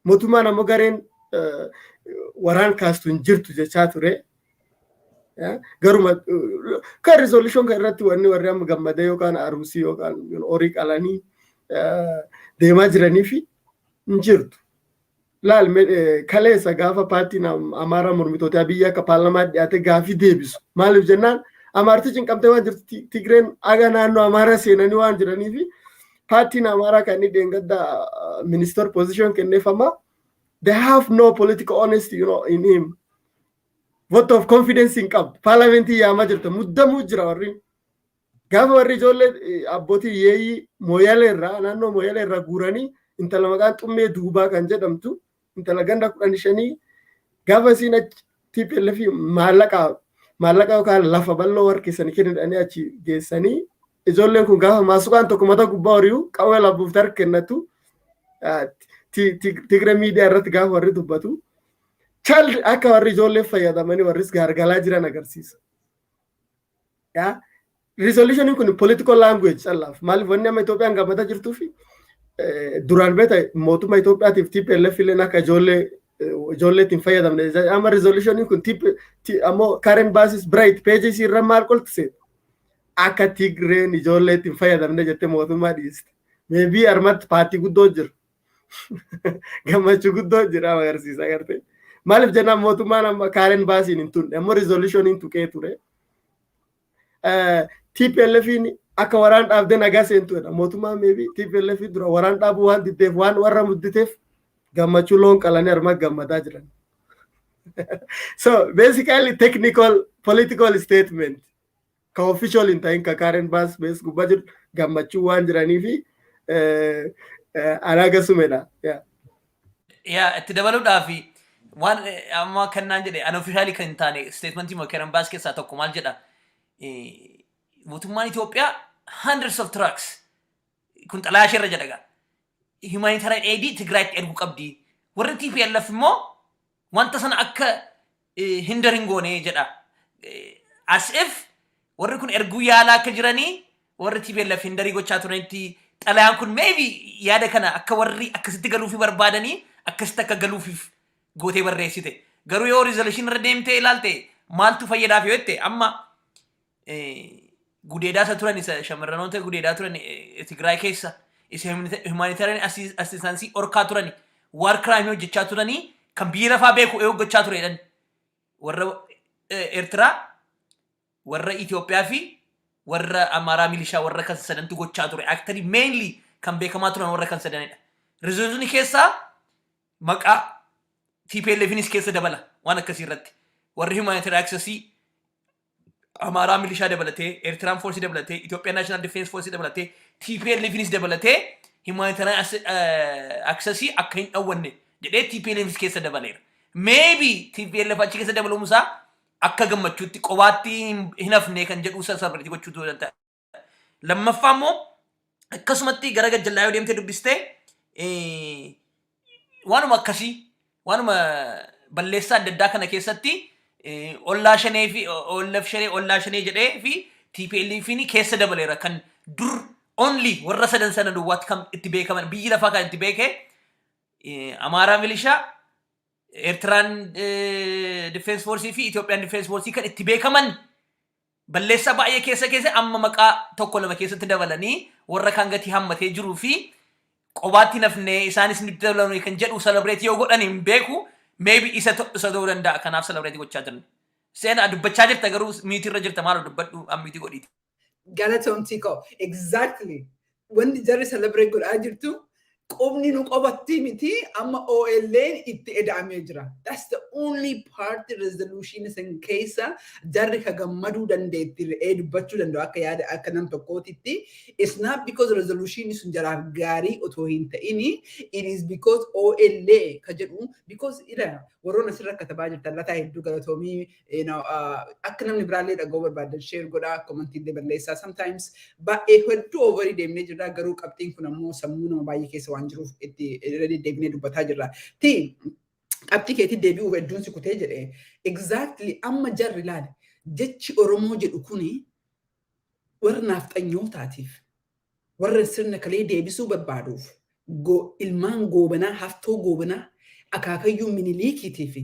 Mootummaan ammoo gareen waraan kaastu hin jirtu jechaa ture. Garuma kan resolution kan irratti wanni warri amma gammadee yookaan aruusii yookaan horii qalanii deemaa jiranii fi jirtu. Laal kaleessa gaafa paartiin Amaaraa mormitoota biyya akka paarlamaa dhiyaate gaafii deebisu. Maaliif jennaan Amaartichi hinqabdee waan jirtu Tigreen aga naannoo Amaaraa seenanii waan jiranii fi paartiin Amaaraa kan inni deengadda minister position kenneefama. They have no political honesty, in him. Vote of confidence in qabdu. Parliamentii yaamaa jirta. Muddamuu jira warri. Gaafa warri ijoollee abbootii yeeyyii Mooyalee irraa naannoo Mooyalee irraa guuranii intala maqaan xummee duubaa kan jedhamtu intala ganda 15 gaafa isiin TPLF maallaqa yookaan lafa bal'oo harkisanii kennanii achi geessanii ijoolleen kun gaafa maasuqaan tokko mata gubbaa horiyu qawwee labbuuf tar kennatu Tigray miidiyaa irratti gaafa warri dubbatu child akka warri ijoollee fayyadamanii warris gargalaa jiran agarsiisa. Resolution kun political language callaaf maaliif wanni amma Itoophiyaan gammataa jirtuu fi duraan beeta mootummaa Itoophiyaatiif TPLF illee akka ijoolleetiin fayyadamne amma resolution kun ammoo Karen Baasis bright pages irra maal qoltise akka Tigreen ijoolleetiin fayyadamne jette mootummaa dhiiste. Maybe armatti paartii guddoo jira. Gammachuu guddoo jira agarsiisa agarte. Maaliif jennaan mootummaan amma Karen Baasiin hin tunne ammoo resolution tuqee ture. TPLFin akka waraan dhaabde nagaa seentuudha. Mootummaan maybe TPLF dura waraan dhaabuu waan diddeef waan warra mudditeef gammachuu loon qalanii arma gammadaa jiran. So basically technical political statement ka official hin ta'in ka Karen Baas bees gubbaa jiru gammachuu waan jiranii fi anaaga sumedha. Itti dabaluudhaaf waan amma kannaan jedhe unofficially kan taane statementii moo Karen Baas keessaa tokko maal jedha mootummaan Itoophiyaa hundreds of trucks kun xalayaa ishee irra jedhaga humanitarian aid Tigraayitti erguu qabdi warri TPLF immoo wanta sana akka hinder hin goone jedha as if warri kun erguu yaalaa akka jiranii warri TPLF hindarii gochaa turanitti xalayaan kun maybe yaada kana akka warri akkasitti galuufi barbaadanii akkasitti akka galuufiif gootee barreessite garuu yoo resolution irra deemtee ilaalte maaltu fayyadaaf yoo jette amma gudeedaa isa turan isa shamarranoota gudeedaa turan Tigraay keessa isa humanitarian assistance orkaa turani war crime hojjechaa turanii kan biyya lafaa beeku gochaa turedhan warra Eertiraa warra Itoophiyaa fi warra Amaaraa milishaa warra kan sadantu gochaa ture actually mainly kan beekamaa turan warra kan sadanidha. Resolution keessaa maqaa TPLFnis keessa dabala waan akkasii irratti warri humanitarian access Amaaraa milishaa dabalatee Eertiraan force dabalatee Itoophiyaa National Defense Force dabalatee TPLFnis dabalatee humanitarian access akka hin dhawwanne jedhee TPLFnis keessa dabaleera. Maybe TPLF achi keessa dabaluumusaa akka gammachuutti qobaatti hin hafne kan jedhu celebrate gochuu danda'a. Lammaffaa immoo akkasumatti gara gajjallaa yoo deemtee dubbistee waanuma akkasii waanuma balleessaa adda addaa kana keessatti ollaa shanee fi ollaa shanee jedhee fi TPLF'n keessa dabaleera kan dur only warra sadan sana duwwaatti kan itti beekaman biyyi lafaa kan itti beeke Amaaraa milishaa Eertiraan Defense Force fi Itoophiyaan Defense Force kan itti beekaman balleessaa baay'ee keessa amma maqaa tokko lama keessatti dabalanii warra kan gatii hammatee jiruu fi qobaatti nafnee isaanis nutti dabalanii kan jedhu celebrate yoo godhan hin beeku maybe isa ta'uu danda'a kanaaf celebrate gochaa jiran. Seenaa dubbachaa jirta garuu miitirra jirta maal dubbadhu ammiti godhiiti. Galatoomtii koo exactly wanti jarri celebrate godhaa jirtu qubni nu qobatti miti amma OLN itti eda'amee jira. That's the only part resolution isin keessa jarri ka gammaduu dandeetti re'ee dubbachuu danda'u akka yaada akka nam tokkootitti. It's not because resolution sun jaraaf gaarii otoo hin ta'ini. It is because OLA ka jedhu because ila warroon asirra katabaa jirtan lataa hedduu galatoomii akka namni biraallee dhaga'uu barbaadan share godhaa komantiilee balleessaa sometimes baay'ee hedduu overii deemnee jirra garuu qabxiin kun ammoo sammuu nama baay'ee keessa waan jiruuf itti irra deebinee dubbataa jirra. Qabxii keetti deebi'uuf hedduun si kutee jedhee exactly amma jarri ilaali jechi Oromoo jedhu kuni warra naaftanyootaatiif warra sirna kalee deebisuu barbaaduuf ilmaan goobanaa haftoo goobanaa akaakayyuu miniliikiitiif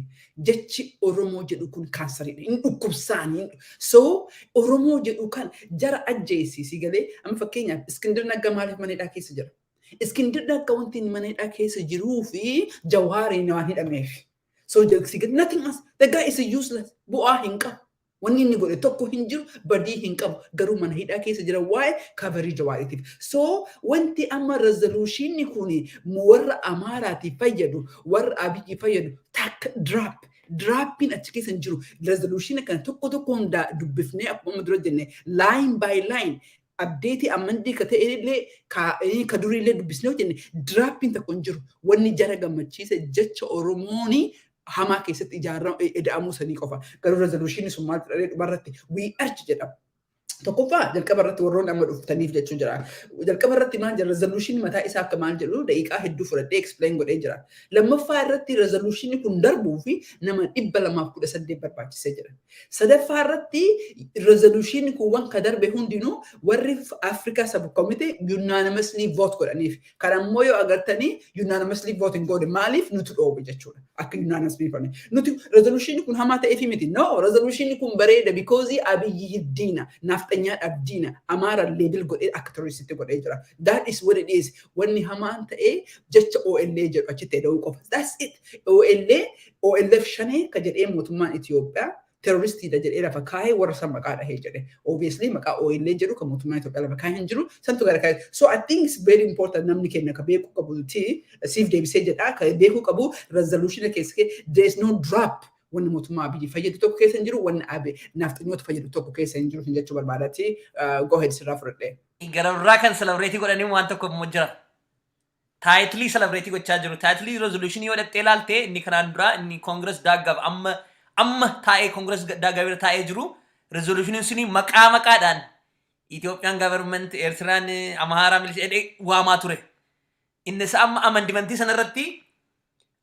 jechi Oromoo jedhu kun kaansaridha. Hin dhukkubsaanii. So Oromoo jedhu kan jara ajjeesisi galee amma fakkeenyaaf Iskindir Nagga maaliif maneedhaa keessa jira? Iskindir Nagga wanti maneedhaa keessa jiruu fi Jawaariin waan hidhameef. So nothing else. The guy is useless. Bu'aa hin qabu. Wanni inni godhe tokko hin jiru badii hin qabu garuu mana hidhaa keessa jira waa'ee kaabarii Jawaariitiif. So wanti amma resolution kuni warra Amaaraatiif fayyadu warra Abiyyi fayyadu takka drappiin achi keessa hin jiru. Resolution kan tokko hundaa dubbifnee akkuma dura jenne line by line update amandii ka ta'e illee ka durii illee dubbisnee jenne drappiin tokko hin jiru. Wanni jara gammachiise jecha Oromooni hamaa keessatti ida'amuu sanii qofa. Garuu resolution sun maal jedhee dhumarratti we urge jedhama. Tokkoffaa jalqaba irratti warroon amma dhuftaniif jechuun jira. Jalqaba irratti maal jira resolution mataa isaa akka maal jedhu daqiiqaa hedduu fudhadhee explain godhee jira. Lammaffaa irratti resolution kun darbuu fi nama 218 barbaachisee jira. Sadaffaa irratti resolution kun wanka darbe hundinuu warri Africa Sub Committee unanimously vote godhaniif. Kan ammoo yoo agartanii unanimously vote hin godhe maaliif nuti dhoobe jechuudha. Akka unanimously fane. Nuti resolution kun hamaa ta'eefi miti. No, resolution kun bareeda because Abiyyi diina. Naftanyaa dhabdiina Amaara leebil godhee akka terroristitti godhee jira. That is what it is. Wanni hamaan ta'ee jecha OLA jedhu achitti eda'uu qofa. That's it. OLF shanee ka jedhee mootummaan Itoophiyaa terroristiidha jedhee lafa kaayee warra san maqaa dhahee jedhe. Obviously maqaa OLA jedhu kan mootummaan Itoophiyaa lafa kaayee hin jiru santu gara kaayee. So I think it's very important namni keenya ka beekuu qabu siif deebisee jedhaa ka beekuu qabu resolution keessatti there is no drop. Wanni mootummaa Abiyyi fayyadu tokko keessa hin jiru wanni naftanyoota fayyadu tokko keessa hin jiru hin jechuu barbaadati go ahead sirraa fudhadhee. Gararraa kan celebrate godhanii waan tokko immoo jira. Taayitilii celebrate gochaa jiru. Taayitilii resolution yoo dhattee ilaalte inni kanaan dura inni Congress daaggaaf amma taa'ee Congress daaggaaf bira taa'ee jiru resolution suni maqaadhaan Ethiopian government Eertiraan Amaaraa milishaa jedhee waamaa ture. Inni isa amma amandimentii sanarratti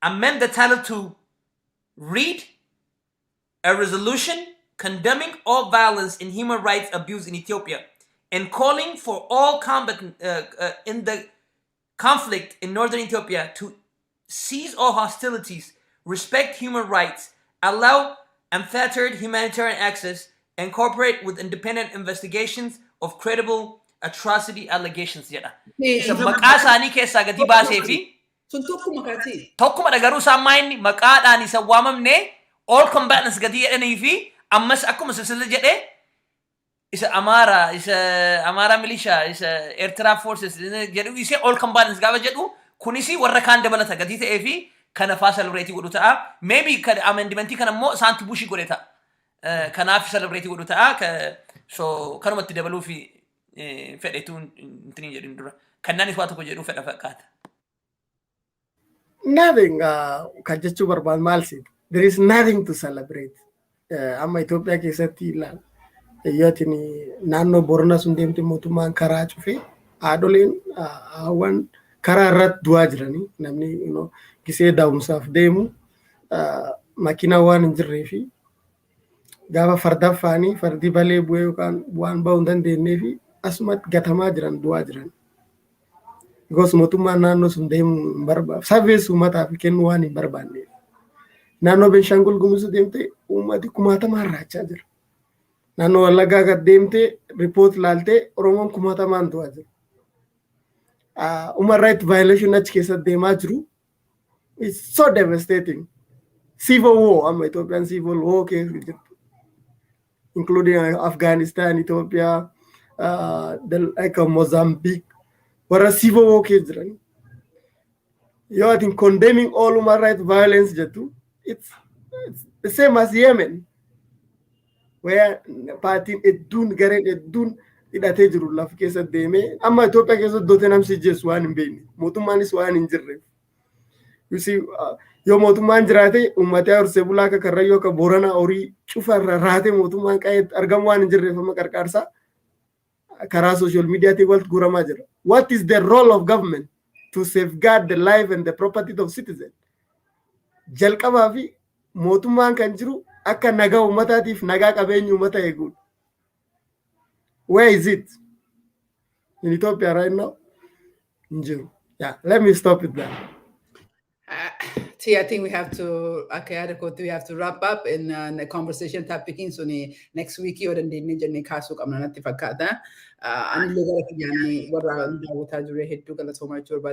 amend the title to read a resolution condemning all violence and human rights abuse in Ethiopia and calling for all combatants in the conflict in northern Ethiopia to cease all hostilities, respect human rights, allow unfettered humanitarian access, and cooperate with independent investigations of credible atrocity allegations. Isa maqaa isaanii keessaa gadi baasee fi sun tokkuma kaati. Tokkuma dhagaruu isaa maayinni maqaadhaan isa waamamne all combatants gadi jedhanii fi ammas akkuma silsila jedhee isa Amaaraa milishaa isa Eertiraa forces jedhu isa all combatants gaafa jedhu kunis warra kaan dabalata gadi ta'ee fi kana faa celebrate godhu ta'a. Maybe kan amendimentii kana immoo saanti bushii godhe ta'a. Kanaaf celebrate godhu ta'a. So kanumatti dabaluu fi fedhetu intini jedhin dura. Kannaanis waa tokko jedhu fedha fakkaata. Nothing, Kajachu Barbal Malsi. There is nothing to celebrate. amma Itoophiyaa keessatti ilaala. Yootiin naannoo Booranaa sun deemte mootummaan karaa cufee haadholiin hawwan karaa irratti du'aa jiranii namni gisee daa'umsaaf deemu makiinaa waan hin jirree fi gaafa fardaffaanii fardi balee bu'ee yookaan waan ba'uu hin dandeenyee fi asumatti gatamaa jiran du'aa jiran. Gosa mootummaan naannoo sun deemu hin barbaadu. Saffisa uummataaf kennu waan hin barbaanneef. Naannoo Beenshaangul Gumuz deemtee uummati kumaatamaan raachaa jira. Naannoo Wallaggaa gad deemtee riipoot laaltee Oromoon kumaatamaan du'aa jira. Human right violation achi keessatti deemaa jiru. It's so devastating. Civil war, amma Ethiopian civil war keessa jirtu. Including Afghanistan, Ethiopia, like Mozambique. Warra civil war keessa jiran. Yoo ati condemning all human right violence jettu, it's the same as Yemen, where partiin hedduun gareen hedduun hidhatee jiru lafa keessa deemee amma Itoophiyaa keessatti dootee namsi jeessu waan hin beekne mootummaanis waan hin jirreef. Yoo mootummaan jiraate uummatee horsee bulaa akka Karrayyoo akka Booranaa horii cufarra raatee mootummaan qa'ee argamu waan hin jirreef amma qarqaarsaa karaa social mediaatiin walitti guuramaa jira. What is the role of government to safeguard the life and the property of citizens? Jalqabaa fi mootummaan kan jiru akka nagaa uummataatiif nagaa qabeenya uummata eeguudha. Where is it? In Ethiopia right now? Yeah, let me stop with that. See, I think we have to, we have to wrap up in the conversation topic in Suni next week or in the Nijani Kasuk Amnati Fakata. And but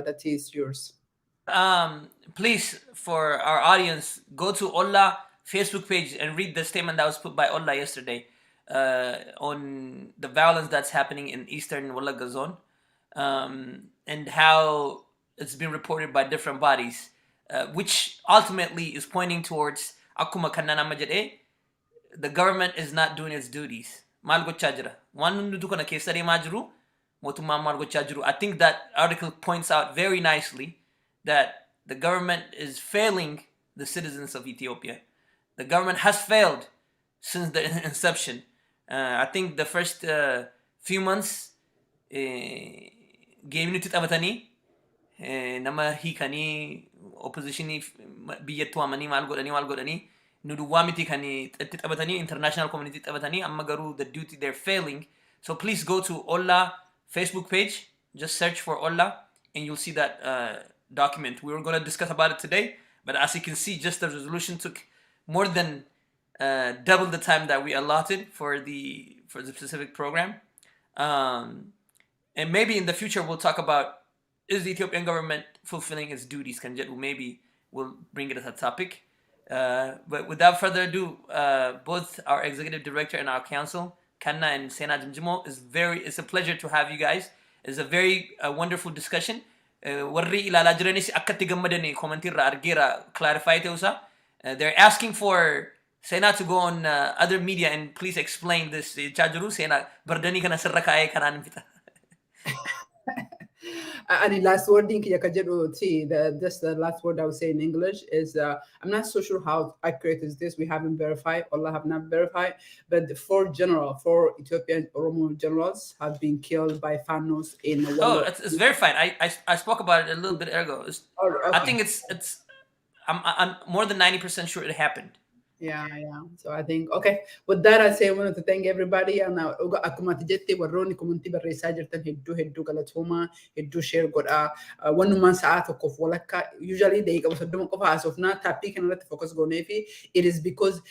that is yours. Please, for our audience, go to Ollaa Facebook page and read the statement that was put by Ollaa yesterday on the violence that's happening in Eastern Wallagga zone and how it's been reported by different bodies. Which ultimately is pointing towards Akuma Kanana Majade, the government is not doing its duties. Malgo Chajra. One Nudukana Kesari Majru, Motuma Margo Chajru. I think that article points out very nicely that the government is failing the citizens of Ethiopia. The government has failed since the inception. I think the first few months, Game Nutit Avatani, nama hiikanii oppositionii biyyattuu amanii maal godhanii nu duwwaa miti kan itti taphatanii international community taphatanii amma garuu the duty they're failing. So please go to Ollaa Facebook page, just search for Ollaa and you'll see that document. We were going to discuss about it today, but as you can see, just the resolution took more than double the time that we allotted for the specific program. And maybe in the future we'll talk about, is the Ethiopian government fulfilling its duties? Maybe we'll bring it as a topic. But without further ado, both our executive director and our council, Kanna and Sena Jimjimo, it's a pleasure to have you guys. It's a very wonderful discussion. Warri ilaalaa jiranis akkatti gammadanii commentirra argeera clarify ta'uusa. They're asking for Sena to go on other media and please explain this. Chajiru Sena bardanii kana sirra kaa'ee kanaan fita. And the last word, just the last word I would say in English is, I'm not so sure how accurate is this. We haven't verified, Allah have not verified, but four Ethiopian Oromo generals have been killed by Fanos in. It's verified. I spoke about it a little bit ago. Okay. I think I'm more than 90% sure it happened. Yeah. So I think, okay. With that, I say I wanted to thank everybody. And akkumati jette warroonni commenti barreessaa jirtan hedduu galatoomaa hedduu share godhaa. Wanumaan sa'a tokkoof walakka usually daqiiqa 30 qofa haasofnaa taappii kanarratti focus goonee fi it is because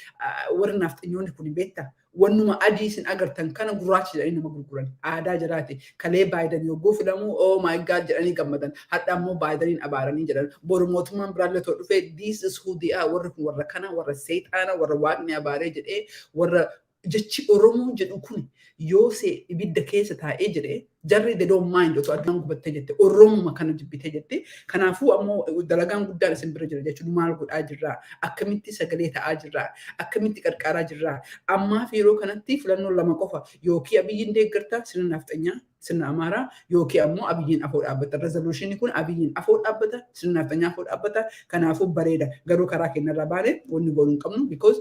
warri nafxanyoonni kun beektaa. Wannuma adii isin agartan kana gurraacha jedhanii nama gurguran aadaa jiraate kalee Biden yogguu filamu oh my god jedhanii gammadan hadda ammoo Bideniin abaaranii jedhan boru mootummaan biraallee too dhufe this is who they are warri kun warra kana warra seexaana warra waaqni abaaree jedhee warra jechi Oromoo jedhu kun yoo se ibidda keessa taa'ee jedhee jarri they don't mind otoo addaan gubattee jette Oromuma kana jibbitee jette kanaafuu ammoo dalagaan guddaan isin bira jira jechuun maal godhaa jirraa akkamitti sagalee ta'aa jirraa akkamitti qarqaaraa jirraa ammaaf yeroo kanatti filannoon lama qofa yookiin abiyyiin deeggartaa sirna nafxanyaa sirna amaaraa yookiin ammoo abiyyiin afoo dhaabbata resolutionii kun abiyyiin afoo dhaabbata sirna nafxanyaa afoo dhaabbata kanaafuu bareeda garuu karaa kennarraa baane wanni goonuu qabnu because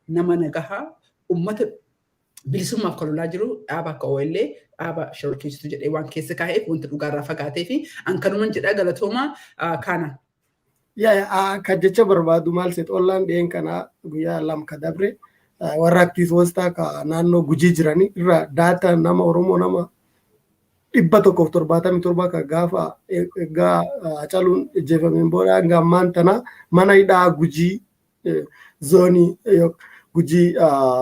nama nagahaa ummata bilisummaaf kan lolaa jiru dhaaba akka OLA dhaaba shororkeessituu jedhee waan keessa kaa'eef wanti dhugaarraa fagaatee fi ankanuman jedhaa galatoomaa kana. Kan jecha barbaadu maal seet Ollaan dhiyeen kana guyyaa lama ka dabre warra aktiivoostaa ka naannoo Gujii jiranii irraa daataa nama Oromoo nama 177 ka gaafa egaa Haacaaluun ajjeefameen booda hanga ammaan tana mana hidhaa Gujii zoonii Gujii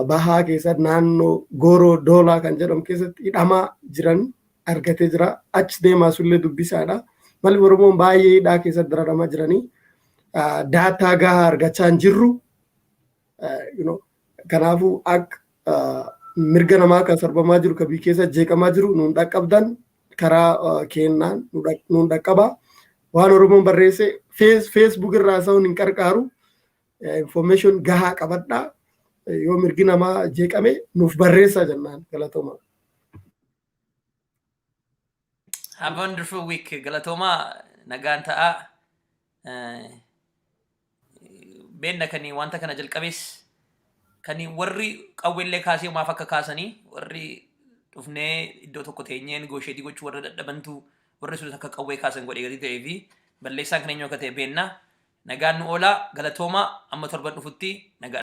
bahaa keessatti naannoo Gooroo Doolaa kan jedhamu keessatti hidhamaa jiran argatee jira. Achi deemaa sullee dubbisaadha. Malli Oromoon baay'ee hidhaa keessatti dararamaa jiranii daataa gahaa argachaa hin jirru. Kanaafuu akka mirga namaa kan sarbamaa jiru kan biyya keessa jeeqamaa jiru nuun dhaqqabdan karaa kennaan nuun dhaqqaba. Waan Oromoon barreesse Facebook irraa sa'uun hin qarqaaru. Information gahaa qabadhaa. Yoo mirgi namaa jeeqame nuuf barreessaa jennaan galatooma. Have a wonderful week. Galatoma nagaan ta'a. Beenna kani wanta kana jalqabes kani warri qawweellee kaasee maaf akka kaasanii warri dhufnee iddoo tokko teenyeen goosheetii gochuu warra dadhabantu warri sun akka qawwee kaasan godhee gadi ta'ee fi balleessaan kan eenyu akka ta'e beenna nagaan nu oolaa galatoomaa amma torban dhufutti nagaa.